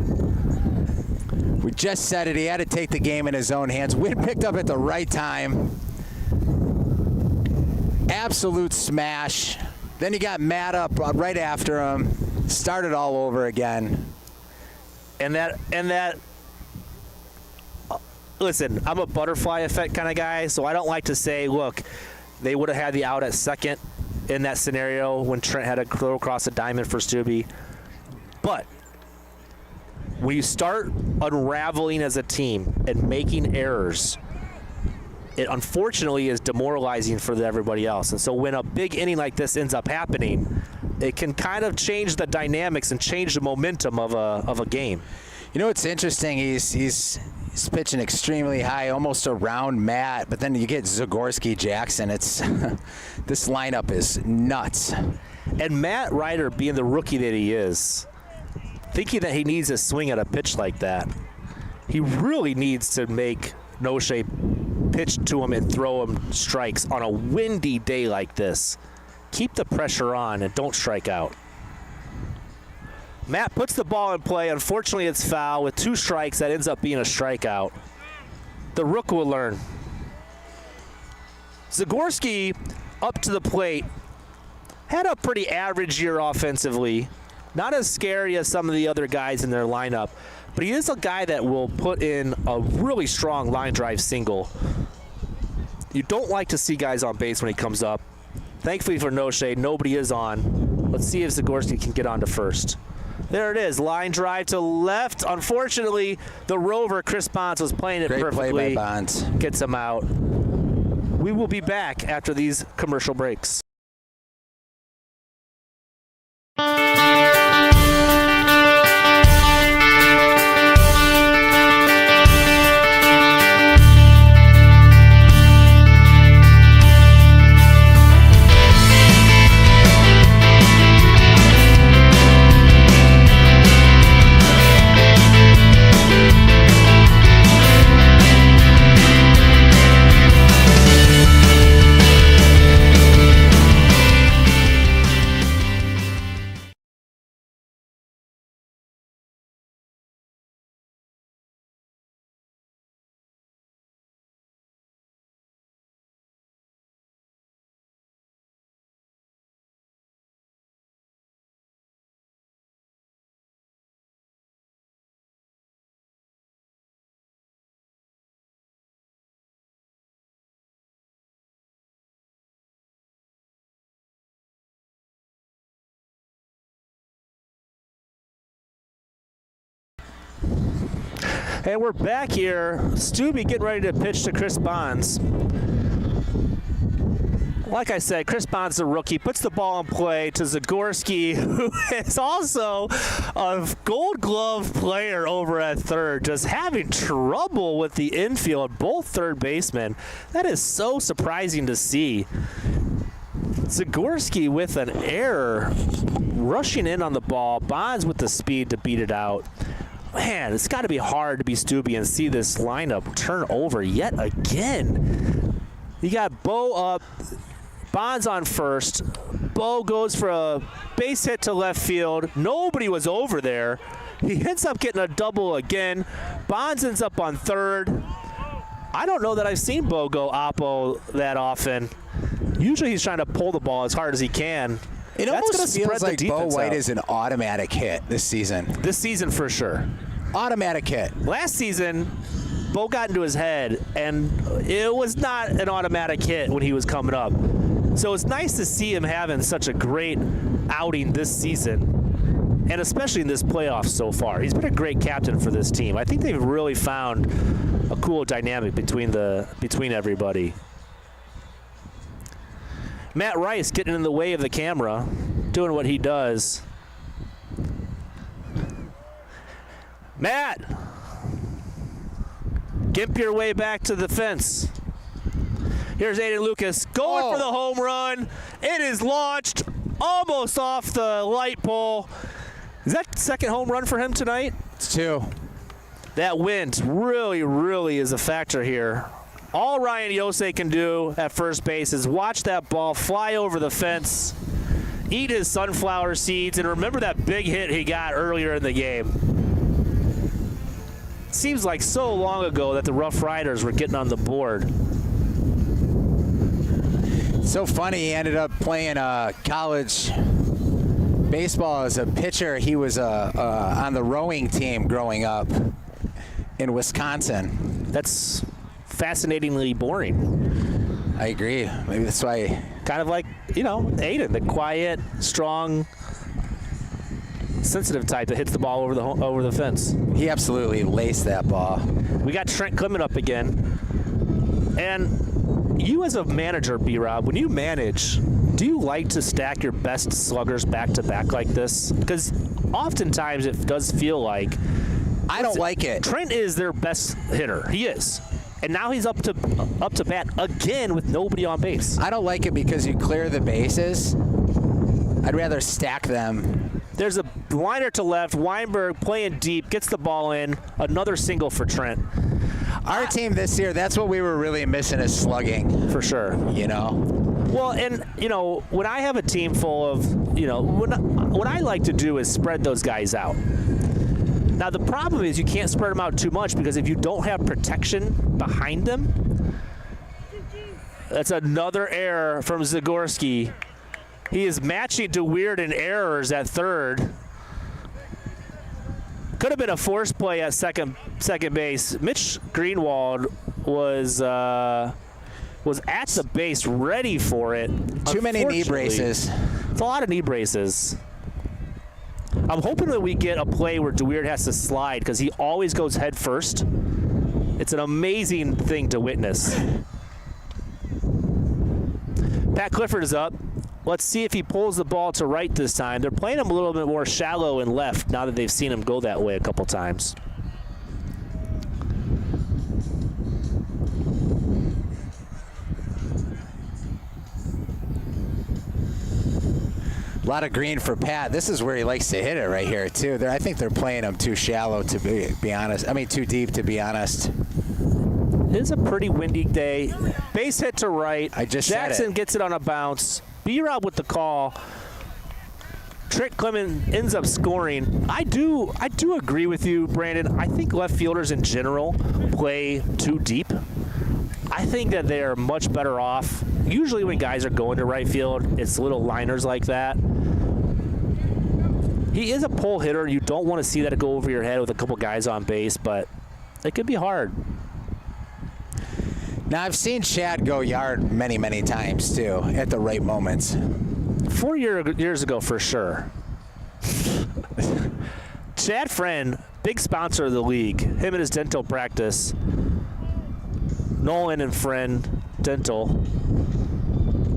We just said it. He had to take the game in his own hands. Wind picked up at the right time. Absolute smash. Then he got Matt up right after him. Started all over again. And that. Listen, I'm a butterfly effect kind of guy, so I don't like to say, look, they would have had the out at second in that scenario when Trent had to throw across the diamond for Stubbe. But when you start unraveling as a team and making errors, it unfortunately is demoralizing for everybody else. And so when a big inning like this ends up happening, it can kind of change the dynamics and change the momentum of a game. You know what's interesting? He's pitching extremely high, almost around Matt, but then you get Zagorski Jackson. It's this lineup is nuts. And Matt Ryder, being the rookie that he is, thinking that he needs to swing at a pitch like that, he really needs to make Noche pitch to him and throw him strikes on a windy day like this. Keep the pressure on and don't strike out. Matt puts the ball in play. Unfortunately, it's foul. With 2 strikes, that ends up being a strikeout. The Rook will learn. Zagorski up to the plate. Had a pretty average year offensively. Not as scary as some of the other guys in their lineup, but he is a guy that will put in a really strong line drive single. You don't like to see guys on base when he comes up. Thankfully for Noche, nobody is on. Let's see if Zagorski can get on to first. There it is, line drive to left. Unfortunately, the rover, Chris Bonds, was playing it perfectly. Great play by Bonds. Gets him out. We will be back after these commercial breaks. And we're back here. Stubbe getting ready to pitch to Chris Bonds. Like I said, Chris Bond's the rookie, puts the ball in play to Zagorski, who is also a Gold Glove player over at third, just having trouble with the infield, both third basemen. That is so surprising to see. Zagorski with an error, rushing in on the ball. Bonds with the speed to beat it out. Man, it's got to be hard to be Stubby and see this lineup turn over yet again. You got Bo up, Bonds on first. Bo goes for a base hit to left field. Nobody was over there. He ends up getting a double again. Bonds ends up on third. I don't know that I've seen Bo go oppo that often. Usually he's trying to pull the ball as hard as he can. It almost feels like Bo White is an automatic hit this season. This season for sure. Automatic hit. Last season, Bo got into his head, and it was not an automatic hit when he was coming up. So it's nice to see him having such a great outing this season, and especially in this playoff so far. He's been a great captain for this team. I think they've really found a cool dynamic between everybody. Matt Rice getting in the way of the camera, doing what he does. Matt, gimp your way back to the fence. Here's Aiden Lucas going for the home run. It is launched almost off the light pole. Is that second home run for him tonight? It's 2. That wind really, really is a factor here. All Ryan Yosei can do at first base is watch that ball fly over the fence, eat his sunflower seeds, and remember that big hit he got earlier in the game. Seems like so long ago that the Ruff Ryders were getting on the board. So funny, he ended up playing college baseball as a pitcher. He was on the rowing team growing up in Wisconsin. That's fascinatingly boring. I agree. Maybe that's why. Kind of like, Aiden, the quiet, strong, sensitive type that hits the ball over the fence. He absolutely laced that ball. We got Trent Clement up again. And you as a manager, B-Rob, when you manage, do you like to stack your best sluggers back-to-back like this? Because oftentimes it does feel like... I don't like it. Trent is their best hitter. He is. And now he's up to bat again with nobody on base. I don't like it because you clear the bases. I'd rather stack them. There's a liner to left. Weinberg playing deep, gets the ball in. Another single for Trent. Our team this year, that's what we were really missing is slugging. For sure. Well, and, when I have a team full of, what I like to do is spread those guys out. Now, the problem is you can't spread them out too much because if you don't have protection behind them, that's another error from Zagorski. He is matching to Weird in errors at third. Could have been a force play at second base. Mitch Greenwald was at the base ready for it. Too many knee braces. It's a lot of knee braces. I'm hoping that we get a play where DeWeird has to slide because he always goes head first. It's an amazing thing to witness. Pat Clifford is up. Let's see if he pulls the ball to right this time. They're playing him a little bit more shallow and left now that they've seen him go that way a couple times. A lot of green for Pat. This is where he likes to hit it right here, too. I think they're playing him too shallow, to be honest. I mean, too deep, to be honest. It is a pretty windy day. Base hit to right. Jackson gets it on a bounce. B-Rob with the call. Trent Clement ends up scoring. I do agree with you, Brandon. I think left fielders in general play too deep. I think that they are much better off. Usually when guys are going to right field, it's little liners like that. He is a pull hitter. You don't want to see that go over your head with a couple guys on base, but it could be hard. Now, I've seen Chad go yard many, many times, too, at the right moments. 4 years ago, for sure. Chad Friend, big sponsor of the league. Him and his dental practice. Nolan and Friend Dental.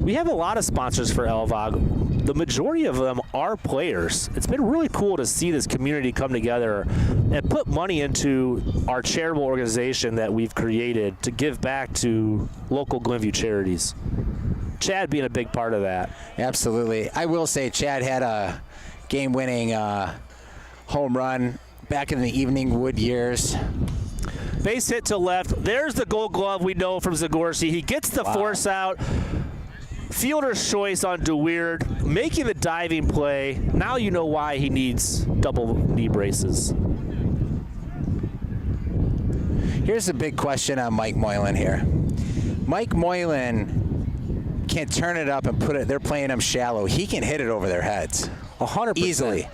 we have a lot of sponsors for LVOG. The majority of them are players. It's been really cool to see this community come together and put money into our charitable organization that we've created to give back to local Glenview charities. Chad being a big part of that. Absolutely. I will say Chad had a game-winning home run back in the Evening Wood years. Base hit to left. There's the Gold Glove we know from Zagorski. He gets the force out. Fielder's choice on DeWeird, making the diving play. Now you know why he needs double knee braces. Here's a big question on Mike Moylan here. Mike Moylan can turn it up and put it. They're playing him shallow. He can hit it over their heads. 100%. Easily.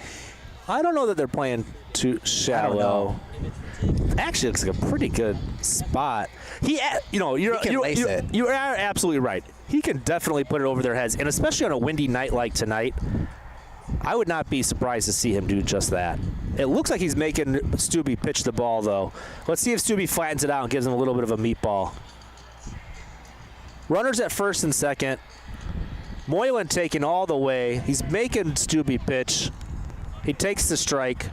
I don't know that they're playing too shallow. Actually, looks like a pretty good spot. You're absolutely right. He can definitely put it over their heads, and especially on a windy night like tonight, I would not be surprised to see him do just that. It looks like he's making Stubbe pitch the ball, though. Let's see if Stubbe flattens it out and gives him a little bit of a meatball. Runners at first and second. Moylan taking all the way. He's making Stubbe pitch. He takes the strike.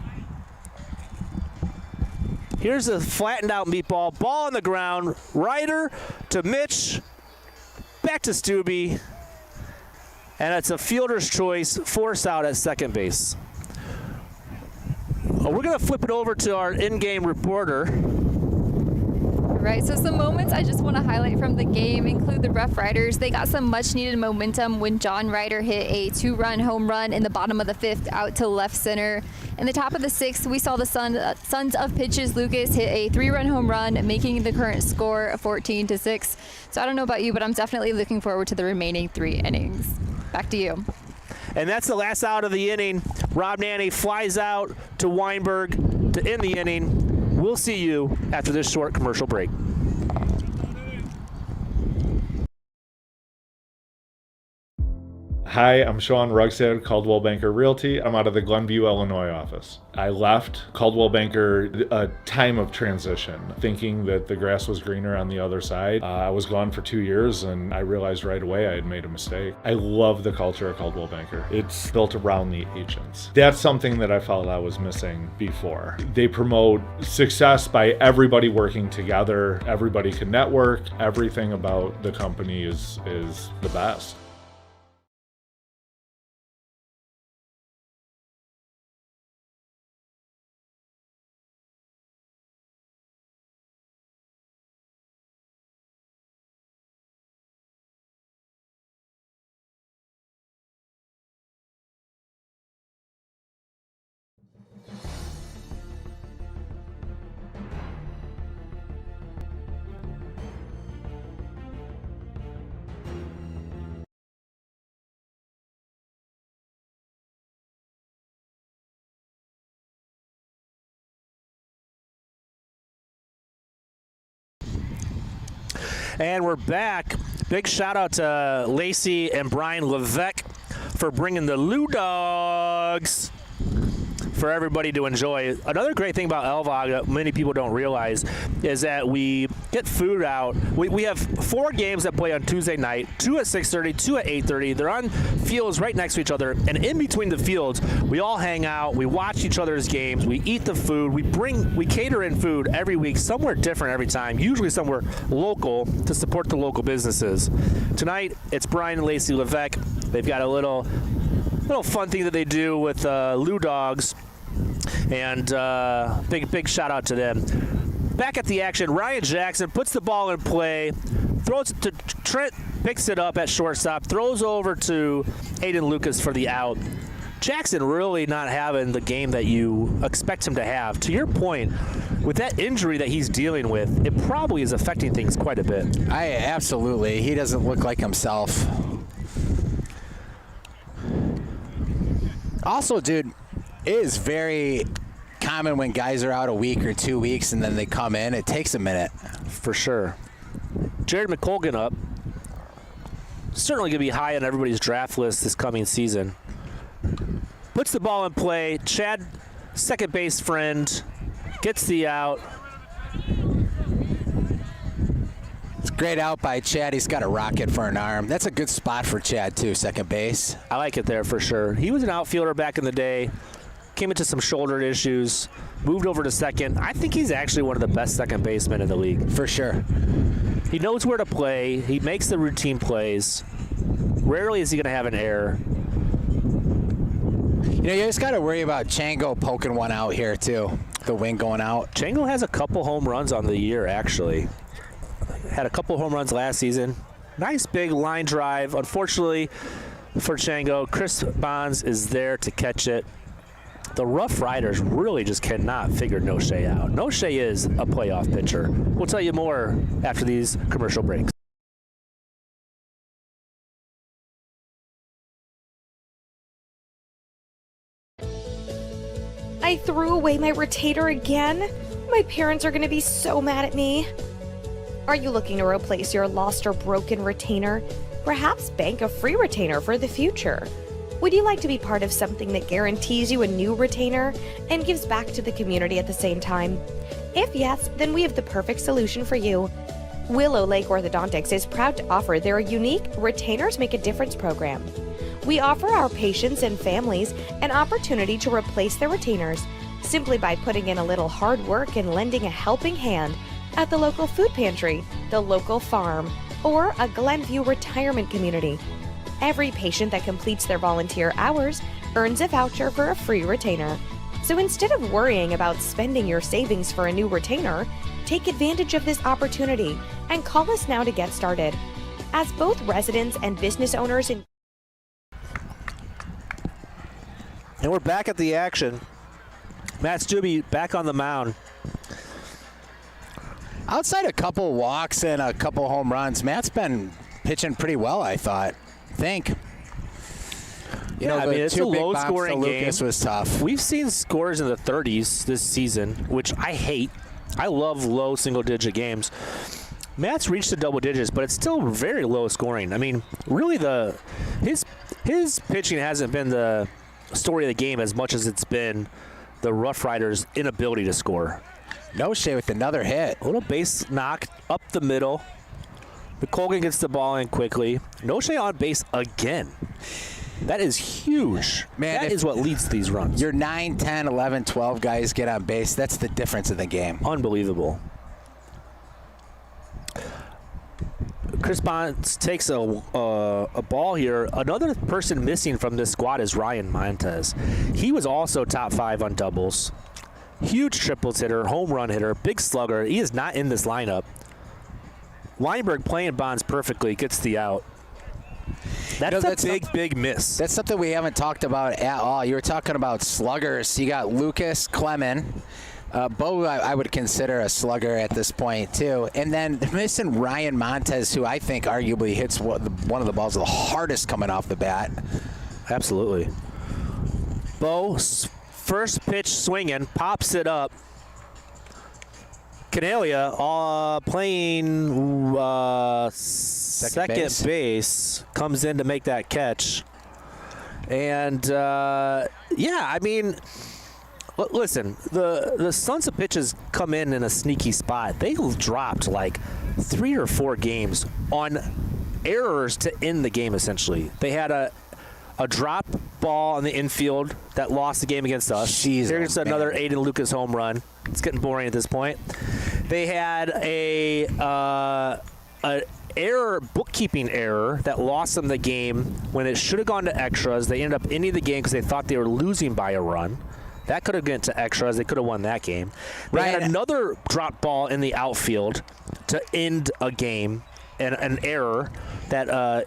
Here's a flattened out meatball. Ball on the ground. Ryder to Mitch. Back to Stubbe. And it's a fielder's choice. Force out at second base. We're going to flip it over to our in-game reporter. Right, so some moments I just want to highlight from the game include the Ruff Ryders. They got some much-needed momentum when John Ryder hit a 2-run home run in the bottom of the 5th out to left center. In the top of the 6th, we saw the Sons of Pitches Lucas hit a 3-run home run, making the current score 14-6. So I don't know about you, but I'm definitely looking forward to the remaining 3 innings. Back to you. And that's the last out of the inning. Rob Nanny flies out to Weinberg to end the inning. We'll see you after this short commercial break. Hi, I'm Sean Rugstad, Caldwell Banker Realty. I'm out of the Glenview, Illinois office. I left Caldwell Banker a time of transition, thinking that the grass was greener on the other side. I was gone for 2 years, and I realized right away I had made a mistake. I love the culture of Caldwell Banker. It's built around the agents. That's something that I felt I was missing before. They promote success by everybody working together. Everybody can network. Everything about the company is the best. And we're back. Big shout out to Lacey and Brian Levesque for bringing the Lou Dogs for everybody to enjoy. Another great thing about LVOG that many people don't realize is that we get food out. We have 4 games that play on Tuesday night, 2 at 6:30, 2 at 8:30. They're on fields right next to each other, and in between the fields, we all hang out, we watch each other's games, we eat the food, we cater in food every week, somewhere different every time, usually somewhere local to support the local businesses. Tonight, it's Brian and Lacey Levesque. They've got a little fun thing that they do with Lou Dogs. And big shout out to them. Back at the action, Ryan Jackson puts the ball in play, throws it to Trent, picks it up at shortstop, throws over to Aiden Lucas for the out. Jackson really not having the game that you expect him to have. To your point, with that injury that he's dealing with, it probably is affecting things quite a bit. Absolutely. He doesn't look like himself. Also, dude, it is very common when guys are out a week or 2 weeks and then they come in. It takes a minute. For sure. Jared McColgan up. Certainly going to be high on everybody's draft list this coming season. Puts the ball in play. Chad, second base friend, gets the out. It's great out by Chad. He's got a rocket for an arm. That's a good spot for Chad, too, second base. I like it there for sure. He was an outfielder back in the day, came into some shoulder issues, moved over to second. I think he's actually one of the best second basemen in the league. For sure. He knows where to play. He makes the routine plays. Rarely is he going to have an error. You know, you just got to worry about Chango poking one out here, too. The wing going out. Chango has a couple home runs on the year, actually. Had a couple home runs last season. Nice big line drive. Unfortunately for Chango, Chris Bonds is there to catch it. The Ruff Ryders really just cannot figure Noche out. Noche is a playoff pitcher. We'll tell you more after these commercial breaks. I threw away my retainer again? My parents are going to be so mad at me. Are you looking to replace your lost or broken retainer? Perhaps bank a free retainer for the future. Would you like to be part of something that guarantees you a new retainer and gives back to the community at the same time? If yes, then we have the perfect solution for you. Willow Lake Orthodontics is proud to offer their unique Retainers Make a Difference program. We offer our patients and families an opportunity to replace their retainers simply by putting in a little hard work and lending a helping hand at the local food pantry, the local farm, or a Glenview retirement community. Every patient that completes their volunteer hours earns a voucher for a free retainer. So instead of worrying about spending your savings for a new retainer, take advantage of this opportunity and call us now to get started. As both residents and business owners in And we're back at the action. Matt Stubbe back on the mound. Outside a couple walks and a couple home runs, Matt's been pitching pretty well, I think. You know, I mean, it's a low-scoring game. Lucas was tough. We've seen scores in the 30s this season, which I hate. I love low single-digit games. Matt's reached the double digits, but it's still very low scoring. I mean, really, his pitching hasn't been the story of the game as much as it's been the Ruff Ryders' inability to score. Noche with another hit. A little base knock up the middle. McColgan gets the ball in quickly. Noche on base again. That is huge. Man, that is what leads to these runs. Your 9, 10, 11, 12 guys get on base. That's the difference in the game. Unbelievable. Chris Bonds takes a ball here. Another person missing from this squad is Ryan Montez. He was also top 5 on doubles. Huge triples hitter, home run hitter, big slugger. He is not in this lineup. Weinberg playing Bonds perfectly, gets the out. That's a big miss. That's something we haven't talked about at all. You were talking about sluggers. You got Lucas Clement. Bo, I would consider a slugger at this point, too. And then they're missing Ryan Montez, who I think arguably hits one of the balls the hardest coming off the bat. Absolutely. Bo, first pitch swinging, pops it up. Canalia playing second base, comes in to make that catch. And, yeah, I mean, listen, the Sons of Pitches come in a sneaky spot. They dropped like 3 or 4 games on errors to end the game, essentially. They had a drop ball on the infield that lost the game against us. Here's another Aiden Lucas home run. It's getting boring at this point. They had a bookkeeping error that lost them the game when it should have gone to extras. They ended up ending the game because they thought they were losing by a run. That could have gone to extras. They could have won that game. They had another drop ball in the outfield to end a game, and an error that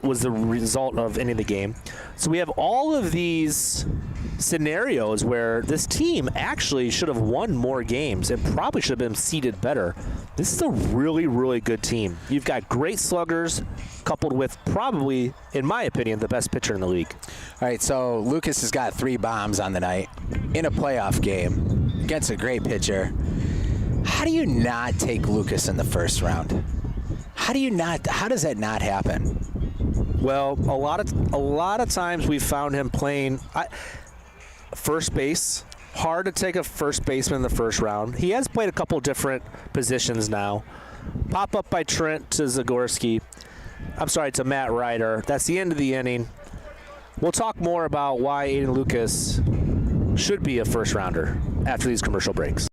was the result of ending the game. So we have all of these scenarios where this team actually should have won more games and probably should have been seeded better. This is a really, really good team. You've got great sluggers coupled with probably, in my opinion, the best pitcher in the league. All right, so Lucas has got 3 bombs on the night in a playoff game against a great pitcher. How do you not take Lucas in the first round? How does that not happen? Well, a lot of times we've found him playing first base. Hard to take a first baseman in the first round. He has played a couple different positions now. Pop up by Trent to Zagorski. I'm sorry, to Matt Ryder. That's the end of the inning. We'll talk more about why Aiden Lucas should be a first rounder after these commercial breaks.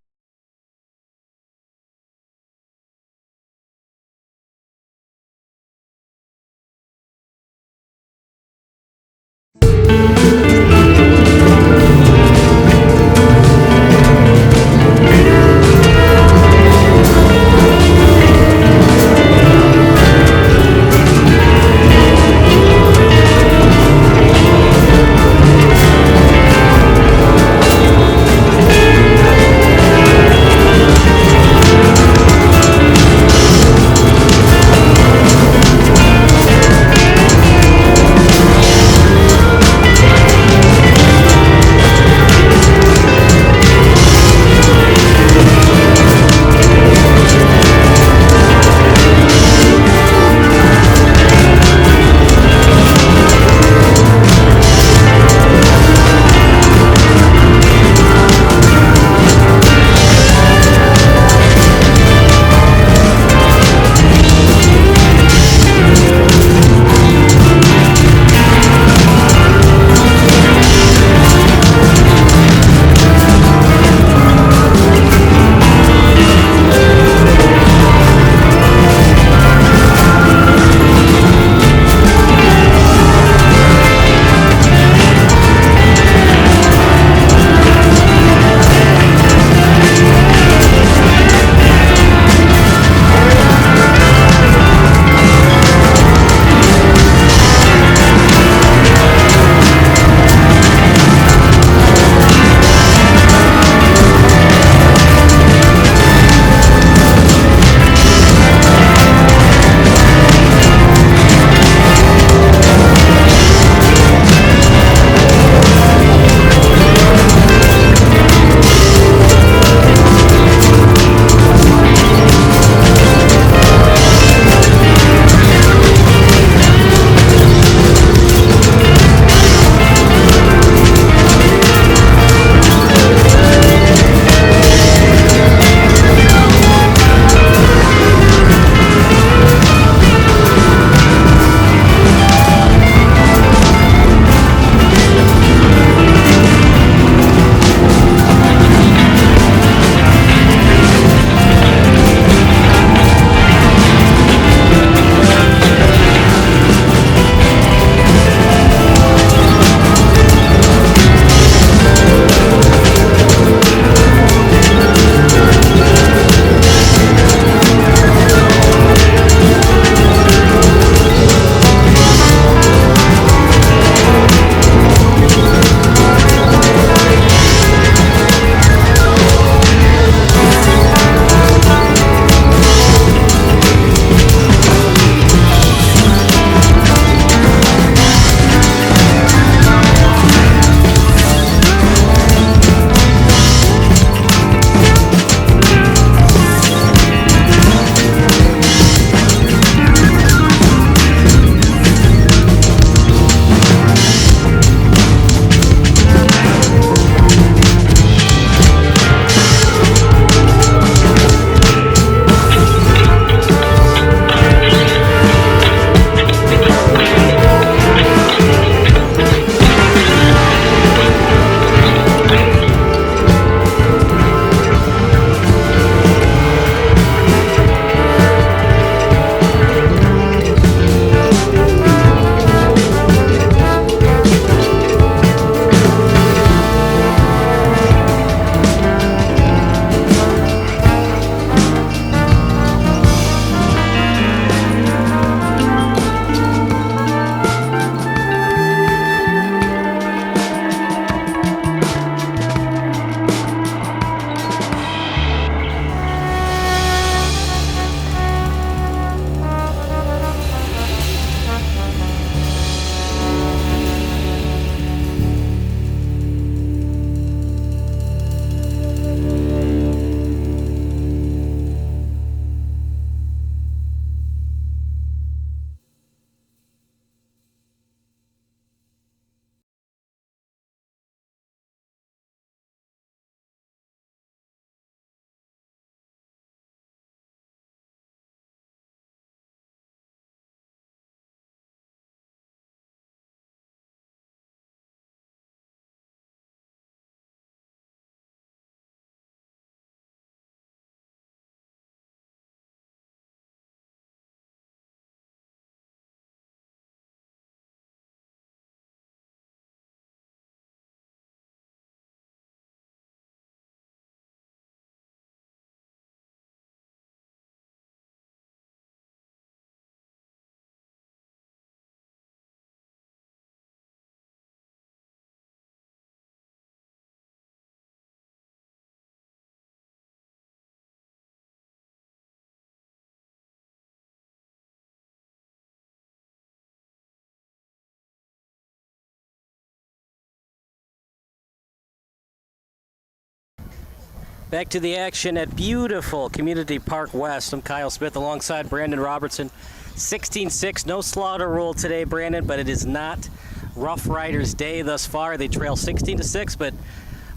Back to the action at beautiful Community Park West. I'm Kyle Smith alongside Brandon Robertson. 16-6, no slaughter rule today, Brandon, but it is not Ruff Ryders' day thus far. They trail 16-6, but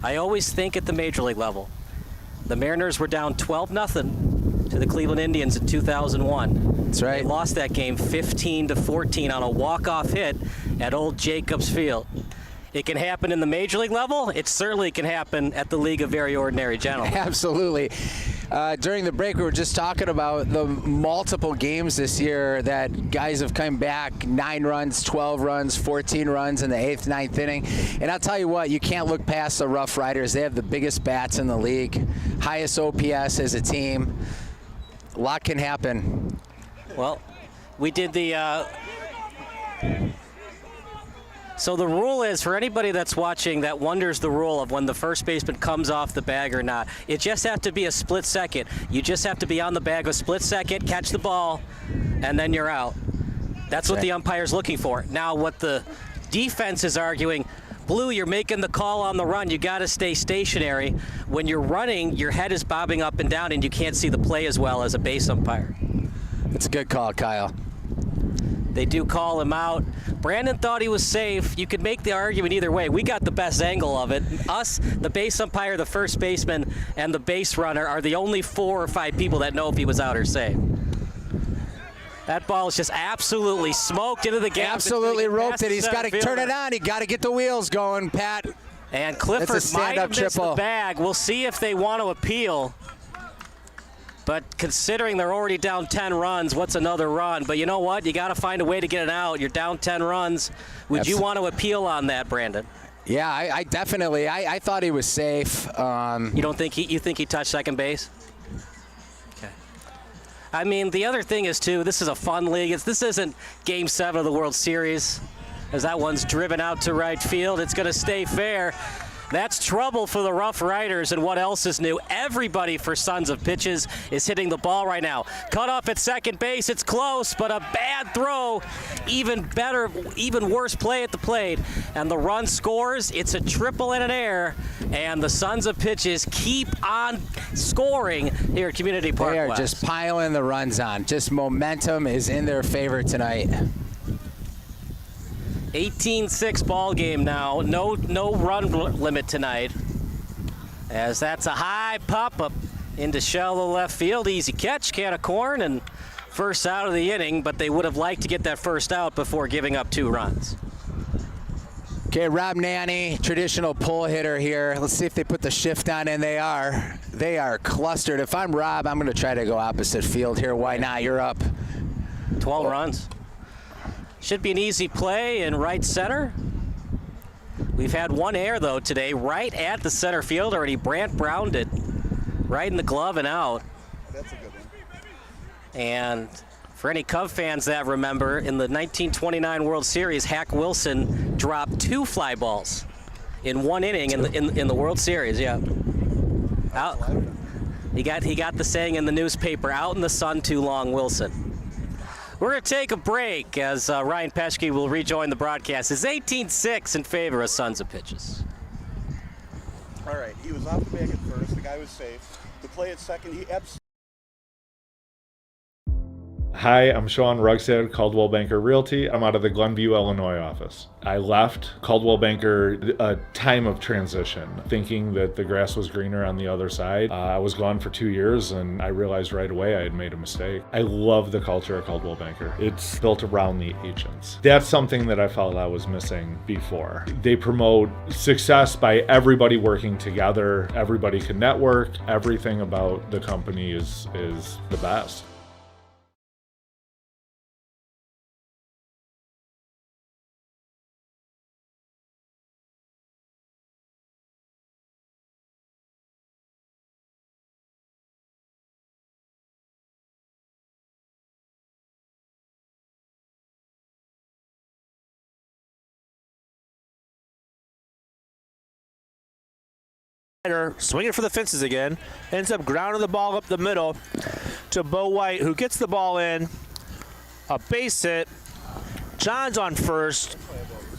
I always think at the major league level, the Mariners were down 12-0 to the Cleveland Indians in 2001. That's right. They lost that game 15-14 on a walk-off hit at Old Jacobs Field. It can happen in the major league level. It certainly can happen at the League of Very Ordinary Gentlemen. Absolutely. During the break, we were just talking about the multiple games this year that guys have come back 9 runs, 12 runs, 14 runs in the 8th, 9th inning. And I'll tell you what, you can't look past the Ruff Ryders. They have the biggest bats in the league, highest OPS as a team. A lot can happen. Well, we did the... So the rule is, for anybody that's watching that wonders the rule of when the first baseman comes off the bag or not, it just has to be a split second. You just have to be on the bag a split second, catch the ball, and then you're out. That's what the umpire's looking for. Now, what the defense is arguing, Blue, you're making the call on the run. You got to stay stationary. When you're running, your head is bobbing up and down, and you can't see the play as well as a base umpire. That's a good call, Kyle. They do call him out. Brandon thought he was safe. You could make the argument either way. We got the best angle of it. Us, the base umpire, the first baseman, and the base runner are the only 4 or 5 people that know if he was out or safe. That ball is just absolutely smoked into the gap. Absolutely roped it. He's got to turn it on. He got to get the wheels going, Pat. And Clifford might have missed the bag. We'll see if they want to appeal. But considering they're already down 10 runs, what's another run? But you know what? You got to find a way to get it out. You're down 10 runs. Would you want to appeal on that, Brandon? Yeah, I definitely. I thought he was safe. You don't think you think he touched second base? Okay. I mean, the other thing is too. This is a fun league. This isn't Game 7 of the World Series, as that one's driven out to right field. It's going to stay fair. That's trouble for the Ruff Ryders, and what else is new? Everybody for Sons of Pitches is hitting the ball right now. Cut off at second base, it's close, but a bad throw. Even better, even worse play at the plate. And the run scores, it's a triple and an error, and the Sons of Pitches keep on scoring here at Community Park They are West. just piling the runs on. Just momentum is in their favor tonight. 18-6 ball game now. No run limit tonight. As that's a high pop up into shallow left field. Easy catch, can of corn, and first out of the inning, but they would have liked to get that first out before giving up 2 runs. Okay, Rob Nanny, traditional pull hitter here. Let's see if they put the shift on, and they are. They are clustered. If I'm Rob, I'm going to try to go opposite field here. Why not? You're up. 12 runs. Should be an easy play in right center. We've had 1 error, though, today, right at the center field already. Brant Browned it right in the glove and out. That's a good one. And for any Cub fans that remember, in the 1929 World Series, Hack Wilson dropped 2 fly balls in 1 inning in the World Series. Yeah. Out. He got the saying in the newspaper, out in the sun too long, Wilson. We're going to take a break as Ryan Peschke will rejoin the broadcast. It's 18-6 in favor of Sons of Pitches. All right, he was off the bag at first. The guy was safe. The play at second, he absolutely... Hi, I'm Sean Rugstad, Caldwell Banker Realty. I'm out of the Glenview, Illinois office. I left Caldwell Banker a time of transition, thinking that the grass was greener on the other side. I was gone for 2 years, and I realized right away I had made a mistake. I love the culture of Caldwell Banker. It's built around the agents. That's something that I felt I was missing before. They promote success by everybody working together. Everybody can network. Everything about the company is the best. Swinging for the fences again, ends up grounding the ball up the middle to Bo White, who gets the ball in, a base hit. John's on first.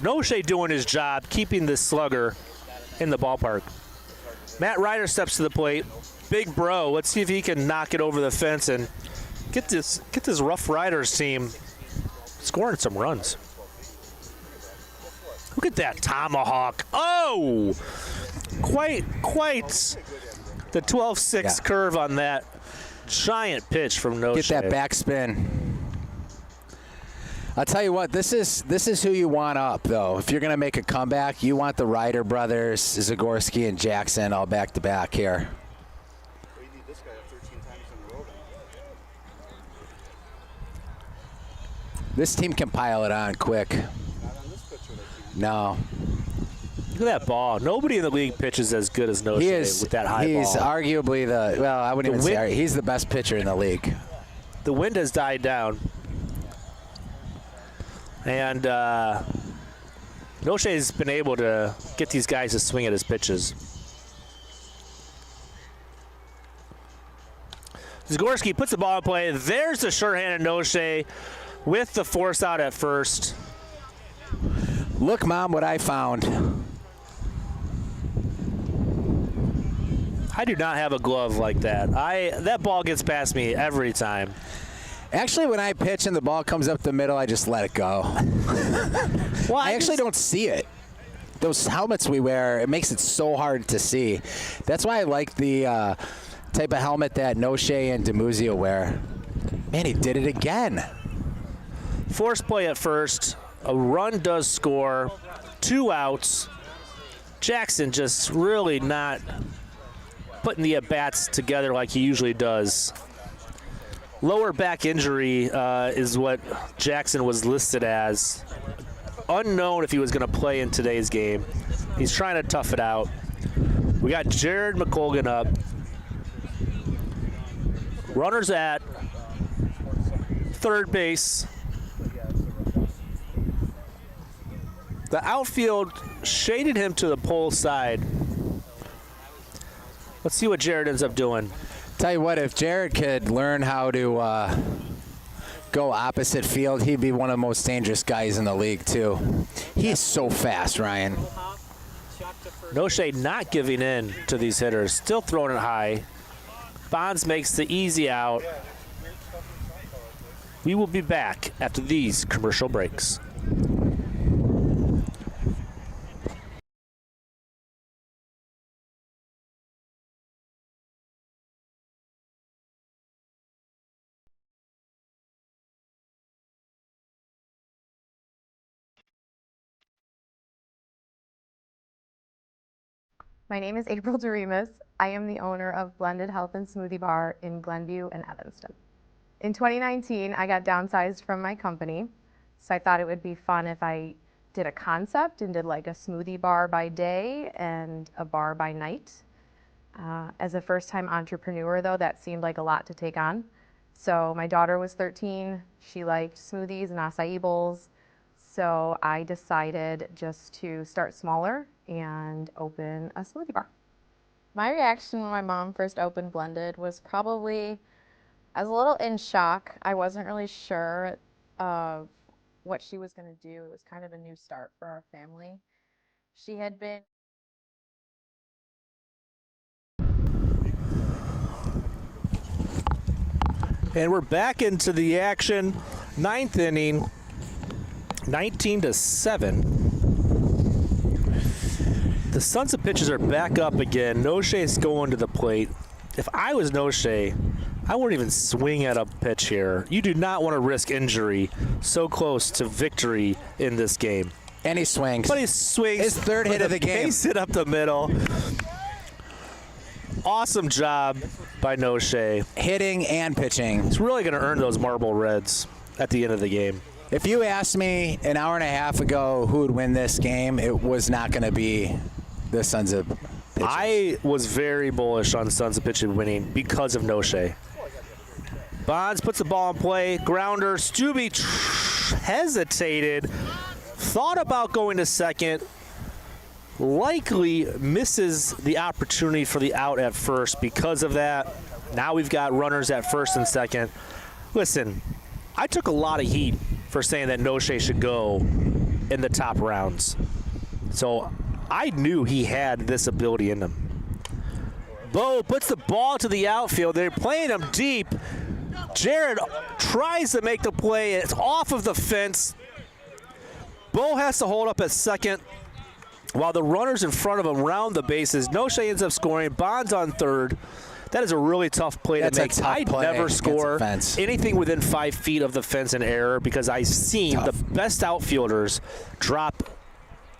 Noche doing his job, keeping this slugger in the ballpark. Matt Ryder steps to the plate. Big bro. Let's see if he can knock it over the fence and get this Ruff Ryders team scoring some runs. Look at that tomahawk. Oh! Quite the 12-6 curve on that giant pitch from No Get that backspin. I'll tell you what, this is who you want up, though. If you're going to make a comeback, you want the Ryder brothers, Zagorski and Jackson, all back-to-back here. This team can pile it on quick. No. Look at that ball. Nobody in the league pitches as good as Noche with that high ball. He's arguably I wouldn't even say he's the best pitcher in the league. The wind has died down. And Noche's been able to get these guys to swing at his pitches. Zagorski puts the ball in play. There's the sure-handed Noche with the force out at first. Look, Mom, what I found. I do not have a glove like that. That ball gets past me every time. Actually, when I pitch and the ball comes up the middle, I just let it go. Well, I actually don't see it. Those helmets we wear, it makes it so hard to see. That's why I like the type of helmet that Noche and DiMuzio wear. Man, he did it again. Force play at first. A run does score. 2 outs. Jackson just really not putting the at-bats together like he usually does. Lower back injury is what Jackson was listed as. Unknown if he was going to play in today's game. He's trying to tough it out. We got Jared McColgan up. Runners at third base. The outfield shaded him to the pole side. Let's see what Jared ends up doing. Tell you what, if Jared could learn how to go opposite field, he'd be one of the most dangerous guys in the league, too. He's so fast, Ryan. Noche not giving in to these hitters, still throwing it high. Bonds makes the easy out. We will be back after these commercial breaks. My name is April Doremus. I am the owner of Blended Health and Smoothie Bar in Glenview and Evanston. In 2019, I got downsized from my company, so I thought it would be fun if I did a concept and did like a smoothie bar by day and a bar by night. As a first-time entrepreneur, though, that seemed like a lot to take on. So my daughter was 13. She liked smoothies and acai bowls. So I decided just to start smaller and open a smoothie bar. My reaction when my mom first opened Blended was probably, I was a little in shock. I wasn't really sure of what she was going to do. It was kind of a new start for our family. She had been And we're back into the action. 9th inning, 19-7. The Sons of pitches are back up again. Noche's going to the plate. If I was Noche, I wouldn't even swing at a pitch here. You do not want to risk injury so close to victory in this game. And he swings. But he swings. His third hit of the game. Base hit up the middle. Awesome job by Noche. Hitting and pitching. He's really going to earn those marble reds at the end of the game. If you asked me an hour and a half ago who would win this game, it was not going to be the Sons of pitches. I was very bullish on Sons of pitches winning because of Noche. Bonds puts the ball in play. Grounder. Stubbe hesitated. Thought about going to second. Likely misses the opportunity for the out at first because of that. Now we've got runners at first and second. Listen, I took a lot of heat for saying that Noche should go in the top rounds. So I knew he had this ability in him. Bo puts the ball to the outfield. They're playing him deep. Jared tries to make the play. It's off of the fence. Bo has to hold up at second while the runners in front of him round the bases. Noche ends up scoring. Bonds on third. That is a really tough play to make. I never score anything within 5 feet of the fence in error because I've seen the best outfielders drop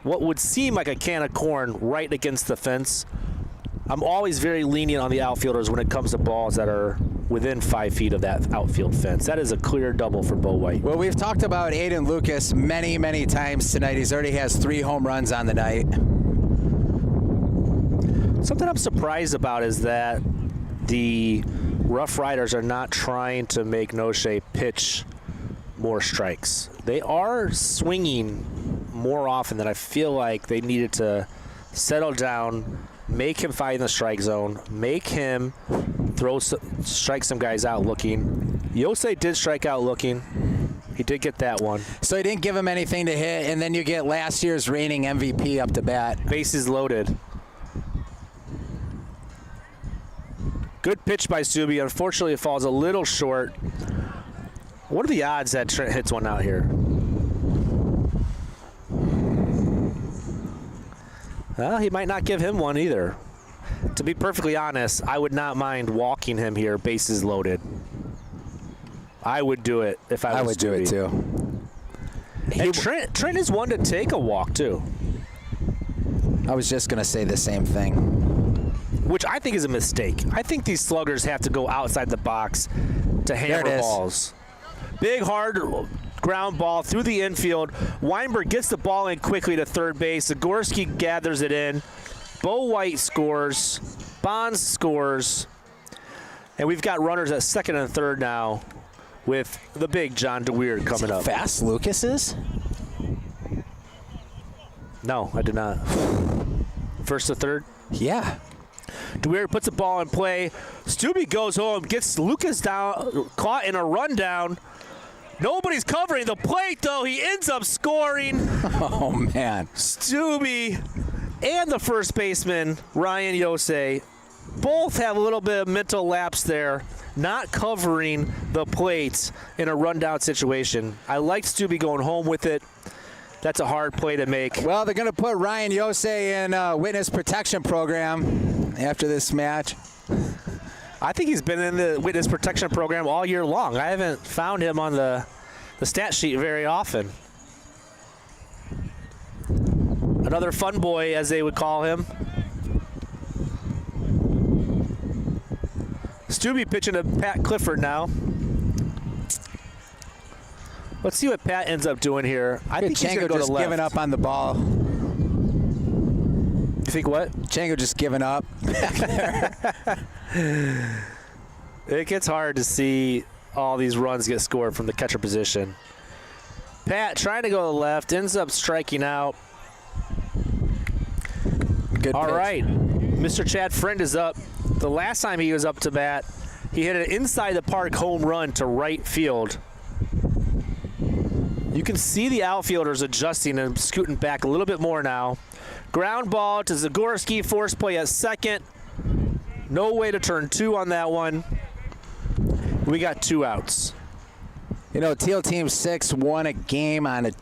what would seem like a can of corn right against the fence. I'm always very lenient on the outfielders when it comes to balls that are within 5 feet of that outfield fence. That is a clear double for Bo White. Well, we've talked about Aiden Lucas many, many times tonight. He's already has 3 home runs on the night. Something I'm surprised about is that the Ruff Ryders are not trying to make Noche pitch more strikes. They are swinging more often than I feel like they needed to settle down, make him fight in the strike zone, make him strike some guys out looking. Yosei did strike out looking. He did get that one. So he didn't give him anything to hit, and then you get last year's reigning MVP up to bat. Bases loaded. Good pitch by Subi. Unfortunately, it falls a little short. What are the odds that Trent hits one out here? Well, he might not give him one either. To be perfectly honest, I would not mind walking him here, bases loaded. I would do it if I was I would do it too. And Trent is one to take a walk too. I was just going to say the same thing. Which I think is a mistake. I think these sluggers have to go outside the box to hammer balls. Big, hard ground ball through the infield. Weinberg gets the ball in quickly to third base. Zagorski gathers it in. Bo White scores. Bonds scores. And we've got runners at second and third now with the big John DeWeerd coming up. Fast Lucas is? No, I did not. First to third? Yeah. DeWeerd puts the ball in play. Stubbe goes home, gets Lucas down, caught in a rundown. Nobody's covering the plate, though. He ends up scoring. Oh, man. Stubbe and the first baseman, Ryan Yosei, both have a little bit of mental lapse there, not covering the plates in a rundown situation. I liked Stubbe going home with it. That's a hard play to make. Well, they're going to put Ryan Yosei in a witness protection program after this match. I think he's been in the witness protection program all year long. I haven't found him on the stat sheet very often. Another fun boy, as they would call him. Stubbe pitching to Pat Clifford now. Let's see what Pat ends up doing here. I think he's going to go to left. Giving up on the ball. You think what? Chango just giving up. It gets hard to see all these runs get scored from the catcher position. Pat trying to go to the left, ends up striking out. Good all pitch. Right. Mr. Chad Friend is up. The last time he was up to bat, he hit an inside the park home run to right field. You can see the outfielders adjusting and scooting back a little bit more now. Ground ball to Zagorski, force play at second. No way to turn 2 on that one. We got 2 outs. You know, Teal Team 6 won a game on a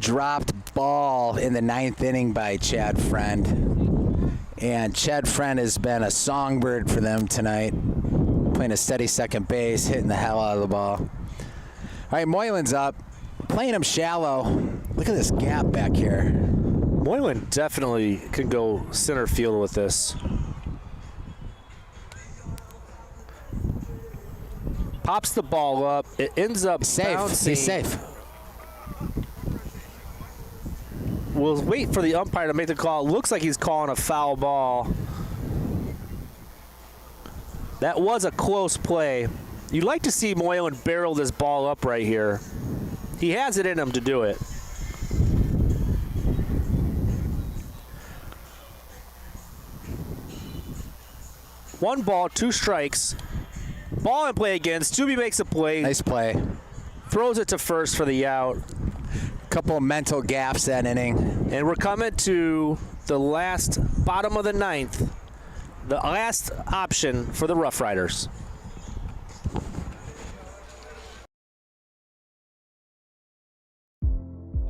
dropped ball in the 9th inning by Chad Friend. And Chad Friend has been a songbird for them tonight, playing a steady second base, hitting the hell out of the ball. All right, Moylan's up, playing him shallow. Look at this gap back here. Moylan definitely can go center field with this. Pops the ball up. It ends up bouncing. He's safe. We'll wait for the umpire to make the call. Looks like he's calling a foul ball. That was a close play. You'd like to see Moylan barrel this ball up right here. He has it in him to do it. One ball, 2 strikes. Ball in play again. Stubbe makes a play. Nice play. Throws it to first for the out. Couple of mental gaps that inning. And we're coming to the last bottom of the 9th. the last option for the Ruff Ryders.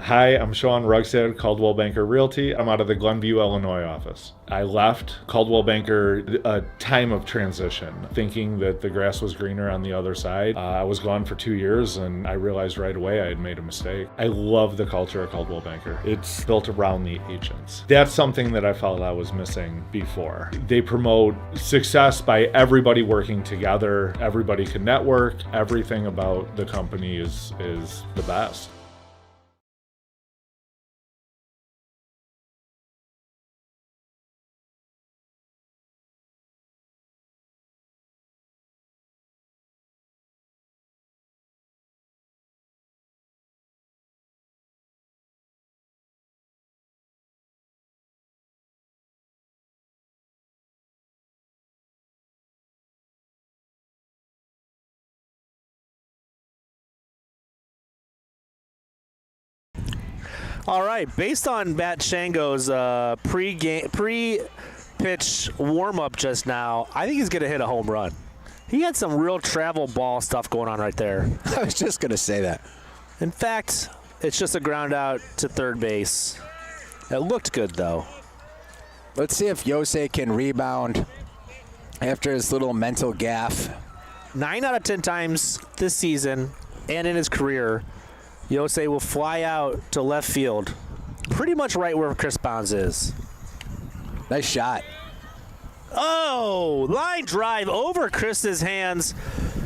Hi, I'm Sean Rugstad, Caldwell Banker Realty. I'm out of the Glenview, Illinois office. I left Caldwell Banker a time of transition, thinking that the grass was greener on the other side. I was gone for 2 years and I realized right away I had made a mistake. I love the culture of Caldwell Banker. It's built around the agents. That's something that I felt I was missing before. They promote success by everybody working together. Everybody can network. Everything about the company is the best. All right, based on Matt Shango's pre-pitch warm-up just now, I think he's going to hit a home run. He had some real travel ball stuff going on right there. I was just going to say that. In fact, it's just a ground out to third base. It looked good, though. Let's see if Yosei can rebound after his little mental gaffe. 9 out of 10 times this season and in his career, Yosei will fly out to left field, pretty much right where Chris Bonds is. Nice shot. Oh, line drive over Chris's hands.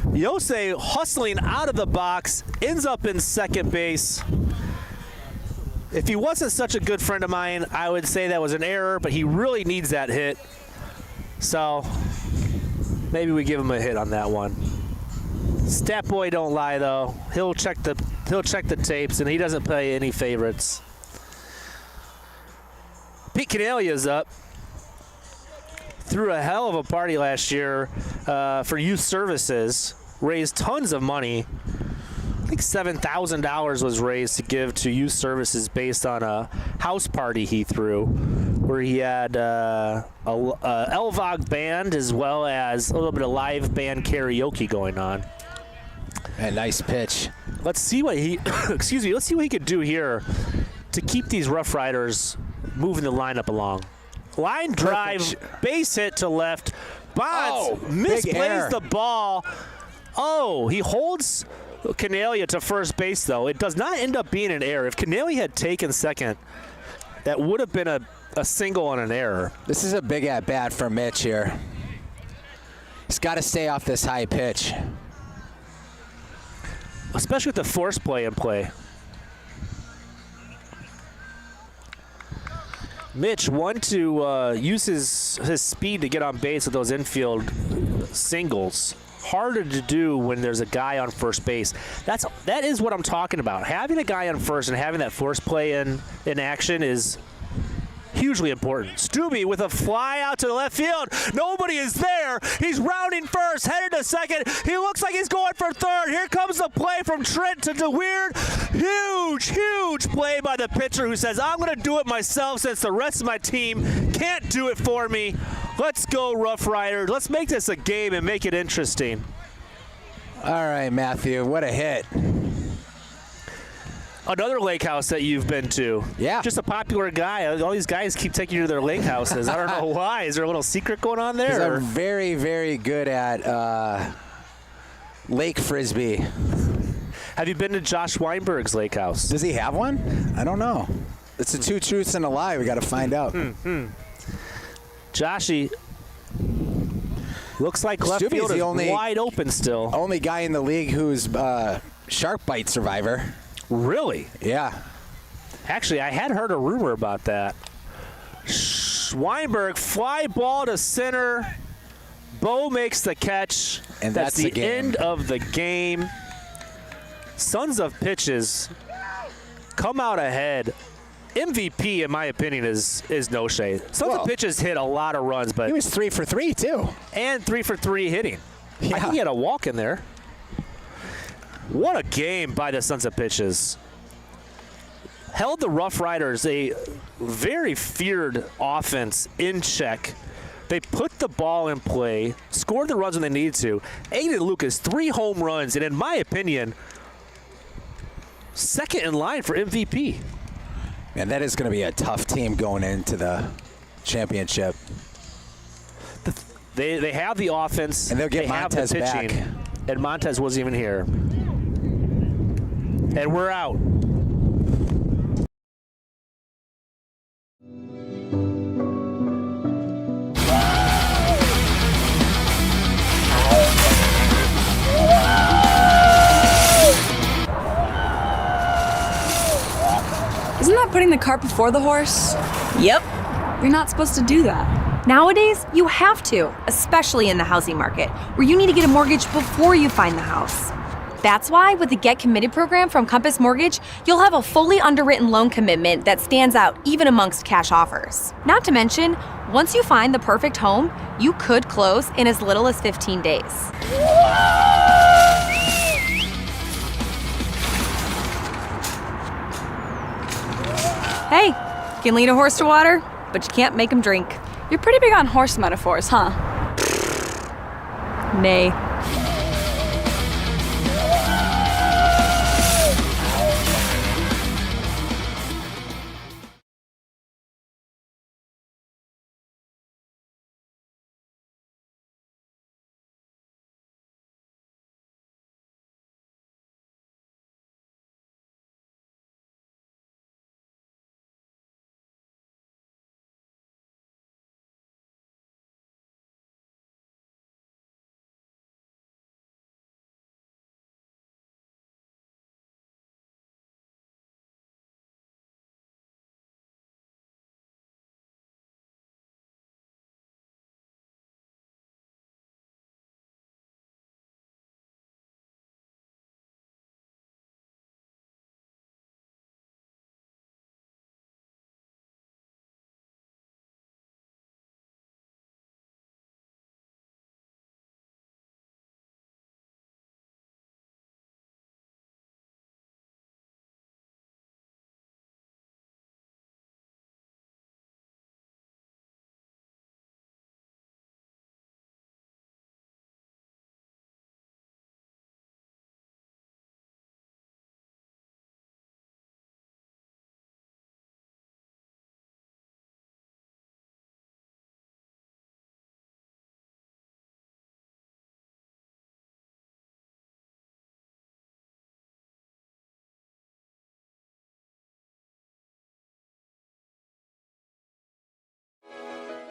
Yosei hustling out of the box, ends up in second base. If he wasn't such a good friend of mine, I would say that was an error, but he really needs that hit. So maybe we give him a hit on that one. Stat boy don't lie though. He'll check the tapes and he doesn't play any favorites. Pete Canalia's up. Threw a hell of a party last year for youth services. Raised tons of money. I think $7,000 was raised to give to youth services based on a house party he threw, where he had a LVOG band as well as a little bit of live band karaoke going on. And nice pitch. Let's see what he excuse me, let's see what he could do here to keep these Ruff Ryders moving the lineup along. Line drive, base hit to left. Bonds misplays the ball. Oh, he holds Canalia to first base, though. It does not end up being an error. If Canalia had taken second, that would have been a single on an error. This is a big at-bat for Mitch here. He's got to stay off this high pitch. Especially with the force play in play. Mitch wanted to use his speed to get on base with those infield singles. Harder to do when there's a guy on first base. That is what I'm talking about. Having a guy on first and having that force play in action is hugely important. Stubbe with a fly out to the left field. Nobody is there. He's rounding first, headed to second. He looks like he's going for third. Here comes the play from Trent to DeWeird. Huge play by the pitcher who says, I'm going to do it myself since the rest of my team can't do it for me. Let's go, Ruff Ryders. Let's make this a game and make it interesting. All right, Matthew, what a hit. Another lake house that you've been to. Yeah. Just a popular guy. All these guys keep taking you to their lake houses. I don't know why. Is there a little secret going on there? I'm very, very good at lake frisbee. Have you been to Josh Weinberg's lake house? Does he have one? I don't know. It's a two truths and a lie. We got to find out. Joshy looks like left field is wide open still. Only guy in the league who's shark bite survivor. Really? Yeah. Actually, I had heard a rumor about that. Weinberg, fly ball to center. Bo makes the catch. And that's the end of the game. Sons of Pitches come out ahead. MVP, in my opinion, is No Shade. Sons of Pitches hit a lot of runs, but he was 3 for 3 too. And 3 for 3 hitting. Yeah. I think he had a walk in there. What a game by the Sons of Pitches. Held the Ruff Ryders, a very feared offense, in check. They put the ball in play, scored the runs when they needed to. Aiden Lucas, 3 home runs, and in my opinion, second in line for MVP. Man, that is going to be a tough team going into the championship. They have the offense. And they'll get they Montez have the pitching, back. And Montez wasn't even here. And we're out. Isn't that putting the cart before the horse? Yep. You're not supposed to do that. Nowadays, you have to, especially in the housing market, where you need to get a mortgage before you find the house. That's why with the Get Committed program from Compass Mortgage, you'll have a fully underwritten loan commitment that stands out even amongst cash offers. Not to mention, once you find the perfect home, you could close in as little as 15 days. Hey, you can lead a horse to water, but you can't make him drink. You're pretty big on horse metaphors, huh? Nay.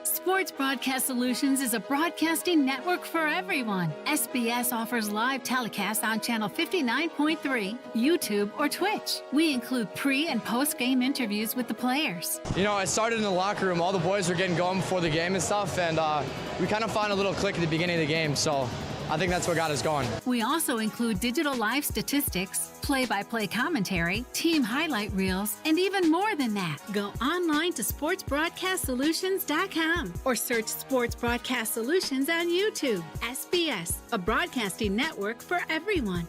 Sports Broadcast Solutions is a broadcasting network for everyone. SBS offers live telecasts on Channel 59.3, YouTube, or Twitch. We include pre- and post-game interviews with the players. You know, I started in the locker room. All the boys were getting going before the game and stuff, and we kind of found a little click at the beginning of the game, so I think that's what got us going. We also include digital live statistics, play-by-play commentary, team highlight reels, and even more than that. Go online to sportsbroadcastsolutions.com or search Sports Broadcast Solutions on YouTube. SBS, a broadcasting network for everyone.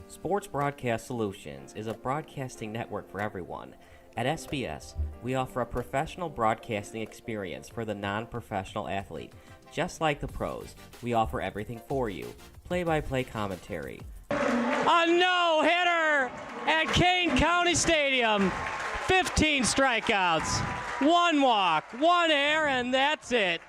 Sports Broadcast Solutions is a broadcasting network for everyone. At SBS, we offer a professional broadcasting experience for the non-professional athlete. Just like the pros, we offer everything for you. Play-by-play commentary. A no-hitter at Kane County Stadium. 15 strikeouts, 1 walk, 1 error, and that's it.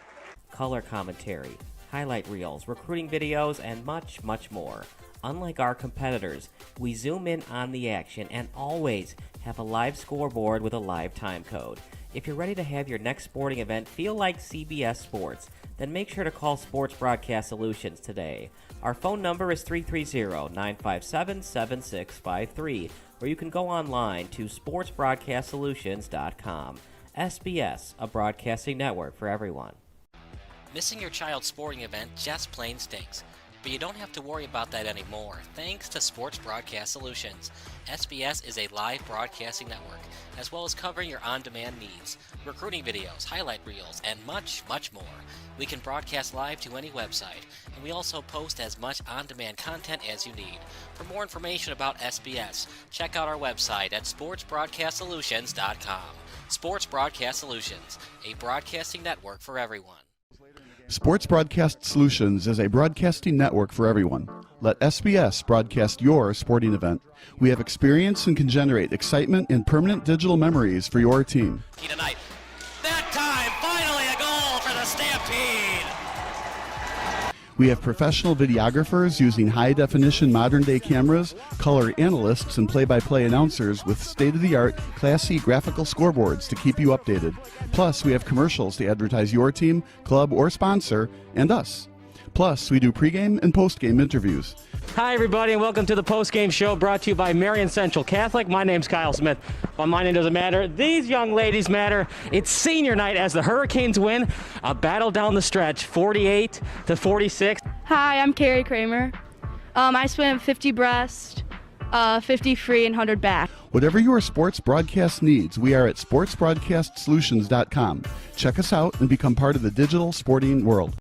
Color commentary, highlight reels, recruiting videos, and much, much more. Unlike our competitors, we zoom in on the action and always have a live scoreboard with a live time code. If you're ready to have your next sporting event feel like CBS Sports, then make sure to call Sports Broadcast Solutions today. Our phone number is 330-957-7653, or you can go online to sportsbroadcastsolutions.com. SBS, a broadcasting network for everyone. Missing your child's sporting event just plain stinks. But you don't have to worry about that anymore, thanks to Sports Broadcast Solutions. SBS is a live broadcasting network, as well as covering your on-demand needs, recruiting videos, highlight reels, and much, much more. We can broadcast live to any website, and we also post as much on-demand content as you need. For more information about SBS, check out our website at sportsbroadcastsolutions.com. Sports Broadcast Solutions, a broadcasting network for everyone. Sports Broadcast Solutions is a broadcasting network for everyone. Let SBS broadcast your sporting event. We have experience and can generate excitement and permanent digital memories for your team. Tonight. That time, finally a goal for the Stampede. We have professional videographers using high-definition modern-day cameras, color analysts, and play-by-play announcers with state-of-the-art, classy graphical scoreboards to keep you updated. Plus, we have commercials to advertise your team, club, or sponsor, and us. Plus, we do pregame and postgame interviews. Hi, everybody, and welcome to the postgame show brought to you by Marion Central Catholic. My name's Kyle Smith, but my name doesn't matter. These young ladies matter. It's senior night as the Hurricanes win a battle down the stretch, 48-46. Hi, I'm Carrie Kramer. I swim 50 breast, 50 free, and 100 back. Whatever your sports broadcast needs, we are at sportsbroadcastsolutions.com. Check us out and become part of the digital sporting world.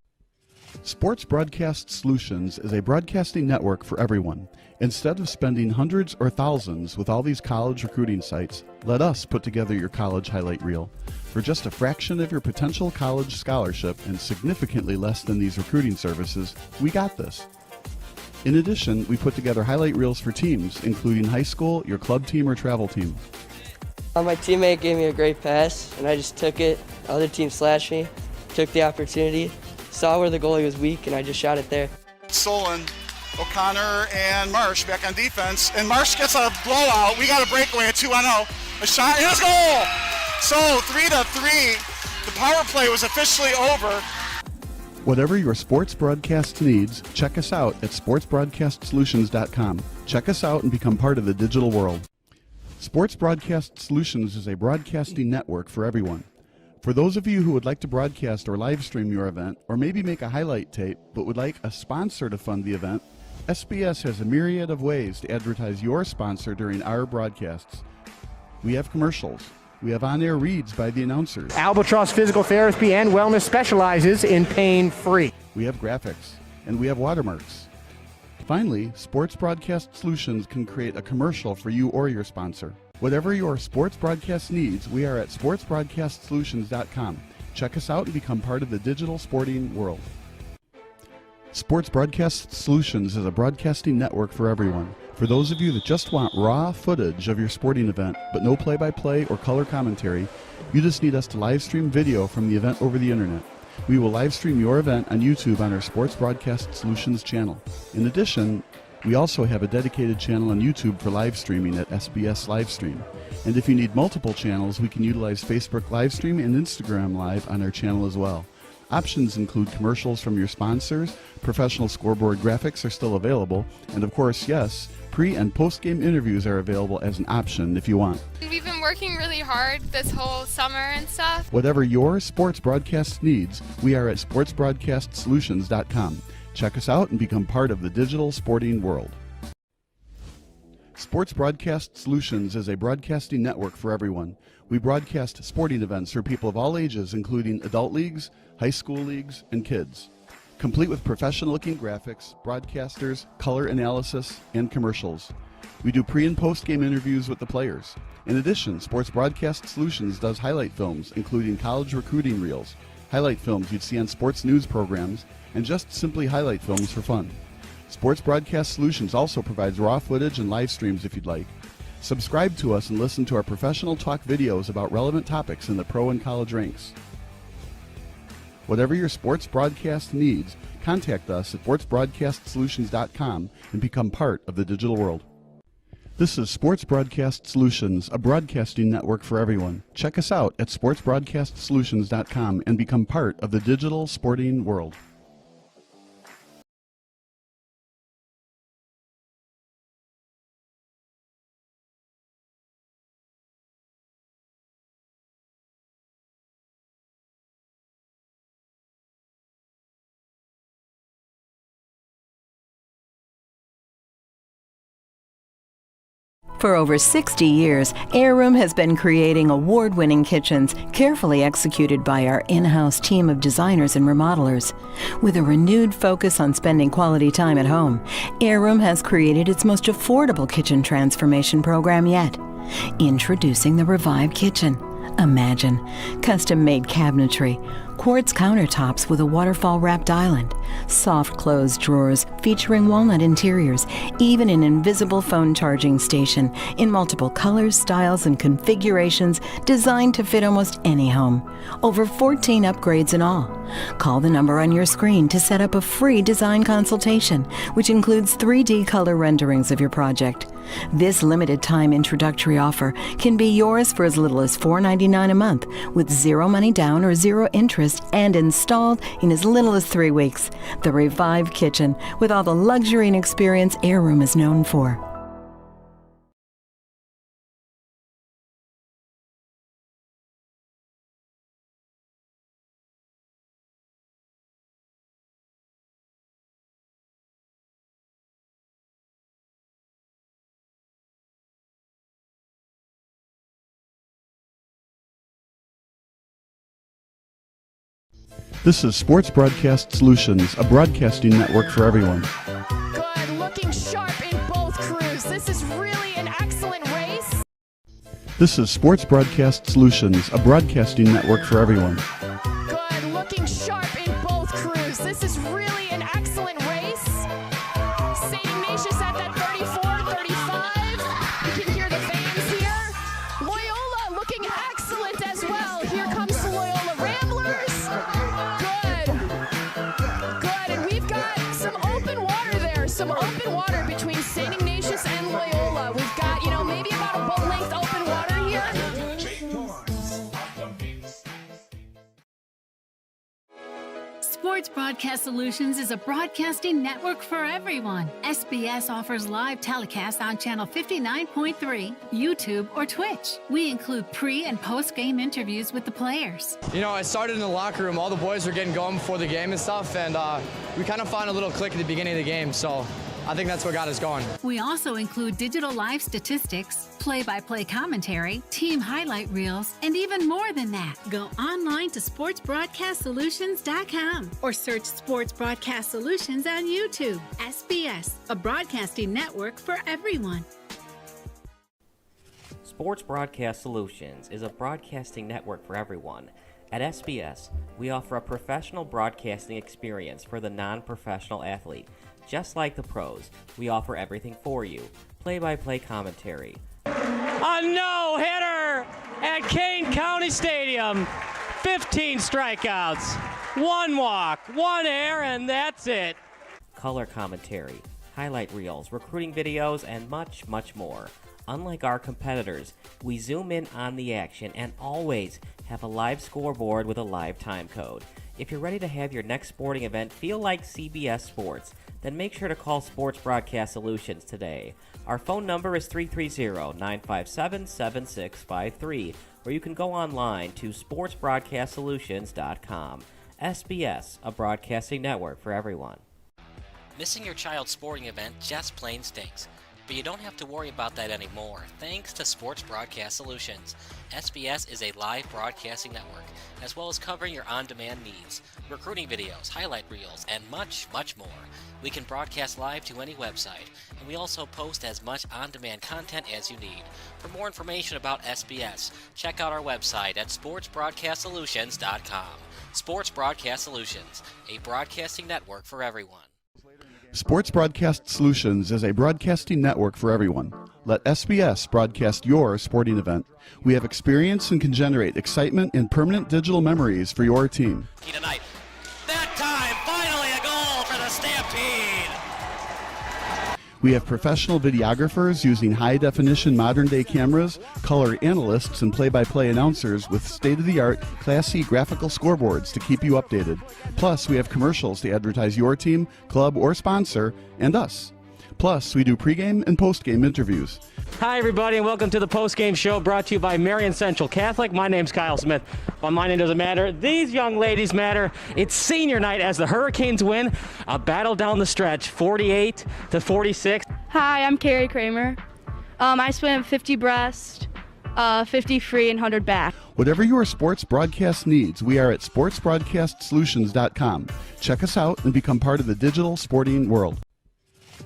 Sports Broadcast Solutions is a broadcasting network for everyone. Instead of spending hundreds or thousands with all these college recruiting sites, let us put together your college highlight reel. For just a fraction of your potential college scholarship and significantly less than these recruiting services, we got this. In addition, we put together highlight reels for teams, including high school, your club team, or travel team. My teammate gave me a great pass, and I just took it. The other team slashed me, took the opportunity, saw where the goalie was weak, and I just shot it there. Solon, O'Connor, and Marsh back on defense, and Marsh gets a blowout. We got a breakaway at 2-0. A shot and a goal! So 3-3. The power play was officially over. Whatever your sports broadcast needs, check us out at sportsbroadcastsolutions.com. Check us out and become part of the digital world. Sports Broadcast Solutions is a broadcasting network for everyone. For those of you who would like to broadcast or live stream your event, or maybe make a highlight tape, but would like a sponsor to fund the event, SBS has a myriad of ways to advertise your sponsor during our broadcasts. We have commercials. We have on-air reads by the announcers. Albatross Physical Therapy and Wellness specializes in pain-free. We have graphics, and we have watermarks. Finally, Sports Broadcast Solutions can create a commercial for you or your sponsor. Whatever your sports broadcast needs, we are at sportsbroadcastsolutions.com. Check us out and become part of the digital sporting world. Sports Broadcast Solutions is a broadcasting network for everyone. For those of you that just want raw footage of your sporting event, but no play-by-play or color commentary, you just need us to live stream video from the event over the internet. We will live stream your event on YouTube on our Sports Broadcast Solutions channel. In addition, we also have a dedicated channel on YouTube for live streaming at SBS Livestream. And if you need multiple channels, we can utilize Facebook Livestream and Instagram Live on our channel as well. Options include commercials from your sponsors, professional scoreboard graphics are still available, and of course, yes, pre- and post-game interviews are available as an option if you want. We've been working really hard this whole summer and stuff. Whatever your sports broadcast needs, we are at sportsbroadcastsolutions.com. Check us out and become part of the digital sporting world. Sports Broadcast Solutions is a broadcasting network for everyone. We broadcast sporting events for people of all ages, including adult leagues, high school leagues, and kids. Complete with professional-looking graphics, broadcasters, color analysis, and commercials. We do pre- and post-game interviews with the players. In addition, Sports Broadcast Solutions does highlight films, including college recruiting reels, highlight films you'd see on sports news programs, and just simply highlight films for fun. Sports Broadcast Solutions also provides raw footage and live streams if you'd like. Subscribe to us and listen to our professional talk videos about relevant topics in the pro and college ranks. Whatever your sports broadcast needs, contact us at sportsbroadcastsolutions.com and become part of the digital world. This is Sports Broadcast Solutions, a broadcasting network for everyone. Check us out at sportsbroadcastsolutions.com and become part of the digital sporting world. For over 60 years, Heirloom has been creating award-winning kitchens carefully executed by our in-house team of designers and remodelers. With a renewed focus on spending quality time at home, Heirloom has created its most affordable kitchen transformation program yet. Introducing the Revive Kitchen, Imagine custom-made cabinetry, quartz countertops with a waterfall-wrapped island, soft closed drawers featuring walnut interiors, even an invisible phone charging station in multiple colors, styles, and configurations designed to fit almost any home. Over 14 upgrades in all. Call the number on your screen to set up a free design consultation, which includes 3D color renderings of your project. This limited time introductory offer can be yours for as little as $4.99 a month with zero money down or zero interest and installed in as little as 3 weeks. The Revive Kitchen, with all the luxury and experience Heirloom is known for. This is Sports Broadcast Solutions, a broadcasting network for everyone. Good, looking sharp in both crews. This is really an excellent race. This is Sports Broadcast Solutions, a broadcasting network for everyone. Good, looking sharp in both crews. This is really an excellent race. St. Ignatius at that 34-35. You can hear the fans here. Loyola looking excellent as well. Here comes the Loyola Ramblers. Good, and we've got some open water there. Some open water between St. Ignatius and Loyola. We've got, maybe about a boat length open water here. Sports Broadcast Solutions is a broadcasting network for everyone. SBS offers live telecasts on channel 59.3, YouTube, or Twitch. We include pre- and post-game interviews with the players. I started in the locker room. All the boys were getting going before the game and stuff, and we kind of found a little click at the beginning of the game, so I think that's what got us going. We also include digital live statistics, play-by-play commentary, team highlight reels, and even more than that. Go online to sportsbroadcastsolutions.com or search Sports Broadcast Solutions on YouTube. SBS, a broadcasting network for everyone. Sports Broadcast Solutions is a broadcasting network for everyone. At SBS, we offer a professional broadcasting experience for the non-professional athlete. Just like the pros, we offer everything for you. Play-by-play commentary. A no-hitter at Kane County Stadium. 15 strikeouts, 1 walk, 1 error, and that's it. Color commentary, highlight reels, recruiting videos, and much, much more. Unlike our competitors, we zoom in on the action and always have a live scoreboard with a live time code. If you're ready to have your next sporting event feel like CBS Sports, then make sure to call Sports Broadcast Solutions today. Our phone number is 330-957-7653, or you can go online to sportsbroadcastsolutions.com. SBS, a broadcasting network for everyone. Missing your child's sporting event just plain stinks. But you don't have to worry about that anymore, thanks to Sports Broadcast Solutions. SBS is a live broadcasting network, as well as covering your on-demand needs, recruiting videos, highlight reels, and much, much more. We can broadcast live to any website, and we also post as much on-demand content as you need. For more information about SBS, check out our website at sportsbroadcastsolutions.com. Sports Broadcast Solutions, a broadcasting network for everyone. Sports Broadcast Solutions is a broadcasting network for everyone. Let SBS broadcast your sporting event. We have experience and can generate excitement and permanent digital memories for your team. Tonight. That time, finally a goal for the Stampede! We have professional videographers using high-definition modern-day cameras, color analysts, and play-by-play announcers with state-of-the-art, classy graphical scoreboards to keep you updated. Plus, we have commercials to advertise your team, club, or sponsor, and us. Plus, we do pregame and postgame interviews. Hi, everybody, and welcome to the postgame show brought to you by Marion Central Catholic. My name's Kyle Smith, but my name doesn't matter. These young ladies matter. It's senior night as the Hurricanes win a battle down the stretch, 48-46. Hi, I'm Carrie Kramer. I swim 50 breast, 50 free, and 100 back. Whatever your sports broadcast needs, we are at sportsbroadcastsolutions.com. Check us out and become part of the digital sporting world.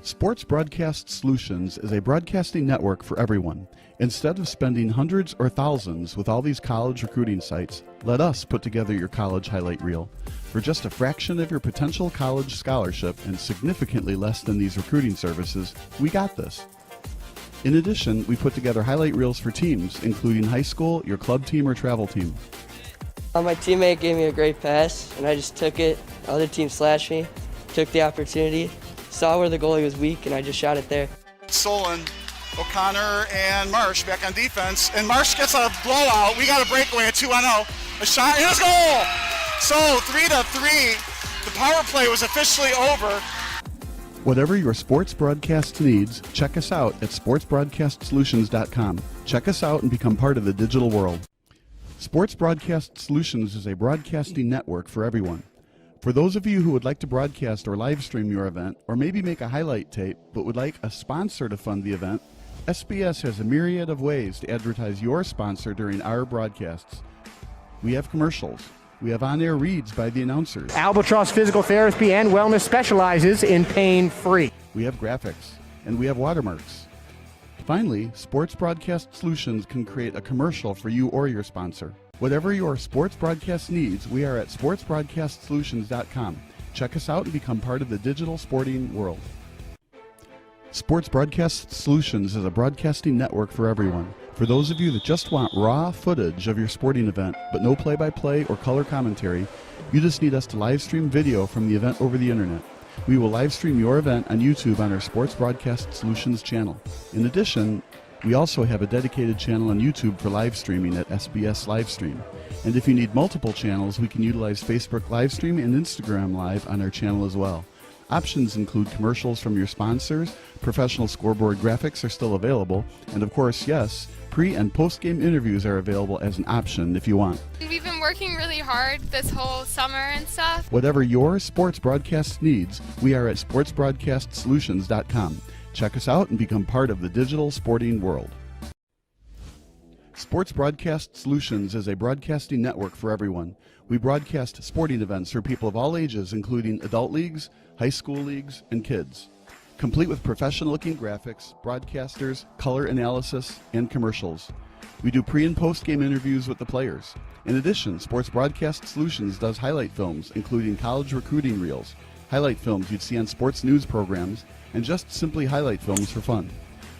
Sports Broadcast Solutions is a broadcasting network for everyone. Instead of spending hundreds or thousands with all these college recruiting sites, let us put together your college highlight reel. For just a fraction of your potential college scholarship and significantly less than these recruiting services, we got this. In addition, we put together highlight reels for teams, including high school, your club team, or travel team. My teammate gave me a great pass, and I just took it. Other team slashed me, took the opportunity, saw where the goalie was weak, and I just shot it there. Solon, O'Connor, and Marsh back on defense, and Marsh gets a blowout. We got a breakaway at 2-0. A shot, and a goal! So 3-3, the power play was officially over. Whatever your sports broadcast needs, check us out at sportsbroadcastsolutions.com. Check us out and become part of the digital world. Sports Broadcast Solutions is a broadcasting network for everyone. For those of you who would like to broadcast or live stream your event, or maybe make a highlight tape, but would like a sponsor to fund the event, SBS has a myriad of ways to advertise your sponsor during our broadcasts. We have commercials. We have on-air reads by the announcers. Albatross Physical Therapy and Wellness specializes in pain-free. We have graphics, and we have watermarks. Finally, Sports Broadcast Solutions can create a commercial for you or your sponsor. Whatever your sports broadcast needs, we are at sportsbroadcastsolutions.com. Check us out and become part of the digital sporting world. Sports Broadcast Solutions is a broadcasting network for everyone. For those of you that just want raw footage of your sporting event, but no play-by-play or color commentary, you just need us to live stream video from the event over the internet. We will live stream your event on YouTube on our Sports Broadcast Solutions channel. In addition, we also have a dedicated channel on YouTube for live streaming at SBS Livestream. And if you need multiple channels, we can utilize Facebook Livestream and Instagram Live on our channel as well. Options include commercials from your sponsors, professional scoreboard graphics are still available, and of course, yes, pre- and post-game interviews are available as an option if you want. We've been working really hard this whole summer and stuff. Whatever your sports broadcast needs, we are at sportsbroadcastsolutions.com. Check us out and become part of the digital sporting world. Sports Broadcast Solutions is a broadcasting network for everyone. We broadcast sporting events for people of all ages, including adult leagues, high school leagues, and kids. Complete with professional-looking graphics, broadcasters, color analysis, and commercials. We do pre- and post-game interviews with the players. In addition, Sports Broadcast Solutions does highlight films, including college recruiting reels, highlight films you'd see on sports news programs, and just simply highlight films for fun.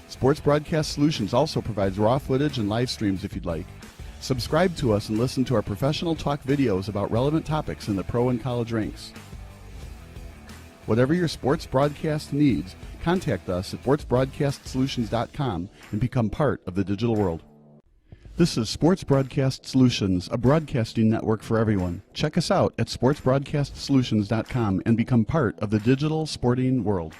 Sports Broadcast Solutions also provides raw footage and live streams if you'd like. Subscribe to us and listen to our professional talk videos about relevant topics in the pro and college ranks. Whatever your sports broadcast needs, contact us at sportsbroadcastsolutions.com and become part of the digital world. This is Sports Broadcast Solutions, a broadcasting network for everyone. Check us out at sportsbroadcastsolutions.com and become part of the digital sporting world.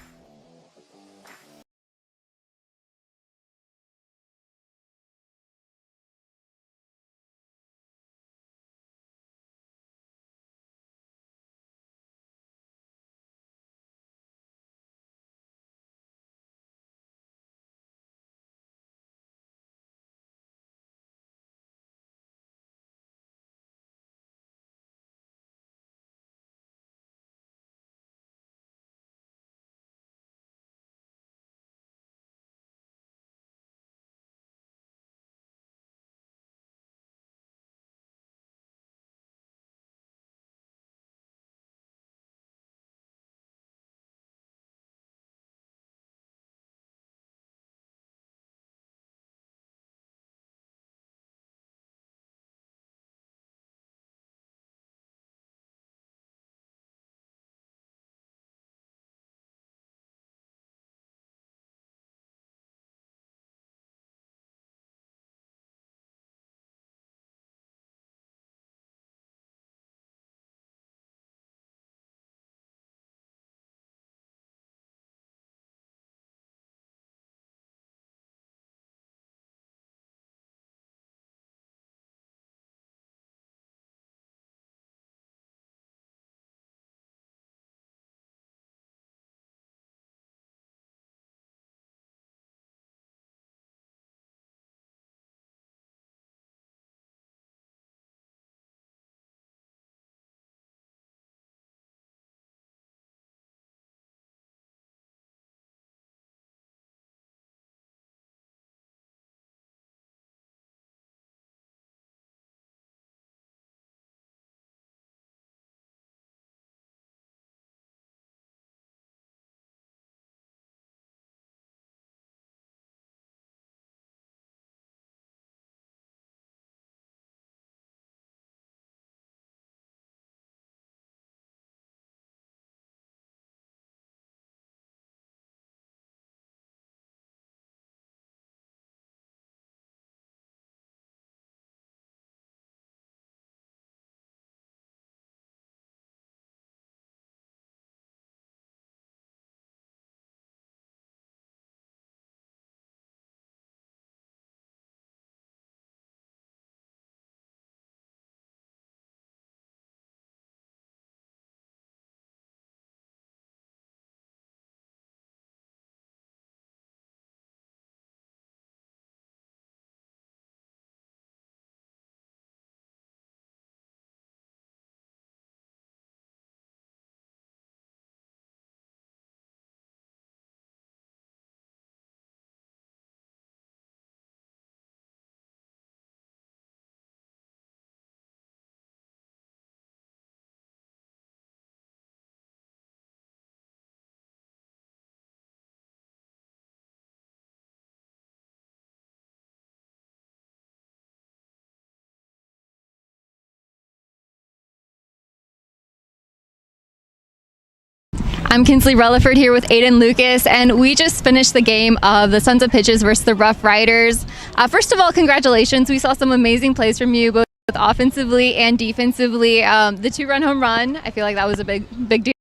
I'm Kinsley Rutherford here with Aiden Lucas, and we just finished the game of the Sons of Pitches versus the Ruff Ryders. First of all, congratulations. We saw some amazing plays from you, both offensively and defensively. The 2-run home run, I feel like that was a big deal.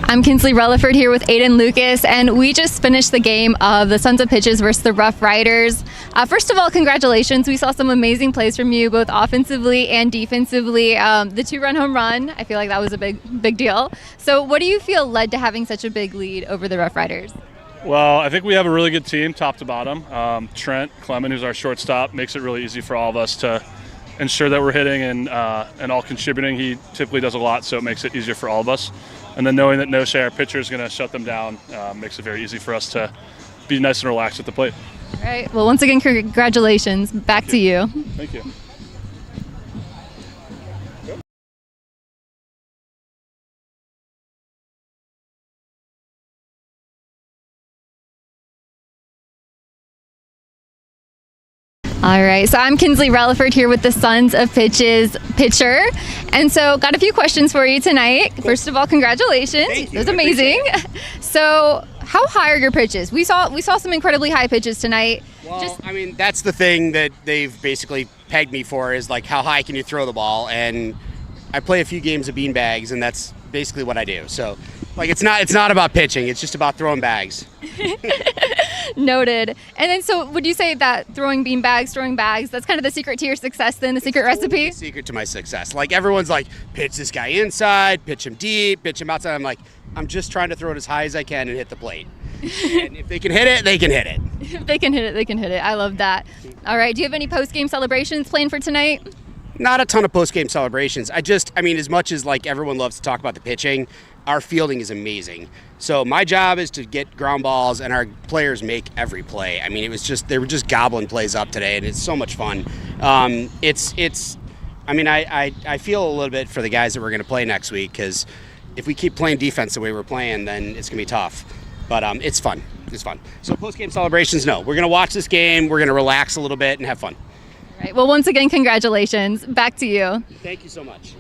I'm Kinsley Rutherford here with Aiden Lucas, and we just finished the game of the Sons of Pitches versus the Ruff Ryders. First of all, congratulations. We saw some amazing plays from you, both offensively and defensively. The 2-run home run, I feel like that was a big deal. So what do you feel led to having such a big lead over the Ruff Ryders? Well, I think we have a really good team, top to bottom. Trent Clement, who's our shortstop, makes it really easy for all of us to ensure that we're hitting and all contributing. He typically does a lot, so it makes it easier for all of us. And then knowing that Noshe, our pitcher, is going to shut them down, makes it very easy for us to be nice and relaxed at the plate. All right. Well, once again, congratulations. Back to you. Thank you. All right, so I'm Kinsley Rutherford here with the Sons of Pitches pitcher. And so got a few questions for you tonight. Cool. First of all, congratulations. Thank you. It was amazing. So how high are your pitches? We saw some incredibly high pitches tonight. Well, I mean, that's the thing that they've basically pegged me for is like how high can you throw the ball? And I play a few games of beanbags, and that's basically what I do. So like it's not about pitching, it's just about throwing bags. Noted. And then so would you say that throwing bags, that's kind of the secret to your success then, the secret recipe? The secret to my success. Like everyone's like, pitch this guy inside, pitch him deep, pitch him outside. I'm like, I'm just trying to throw it as high as I can and hit the plate. And if they can hit it, they can hit it. If they can hit it, they can hit it. I love that. All right, do you have any post-game celebrations planned for tonight? Not a ton of post-game celebrations. I mean, as much as like everyone loves to talk about the pitching, our fielding is amazing. So my job is to get ground balls, and our players make every play. I mean, they were just gobbling plays up today, and it's so much fun. I mean, I feel a little bit for the guys that we're going to play next week, because if we keep playing defense the way we're playing, then it's going to be tough. But it's fun. It's fun. So post-game celebrations, no. We're going to watch this game. We're going to relax a little bit and have fun. All right. Well, once again, congratulations. Back to you. Thank you so much.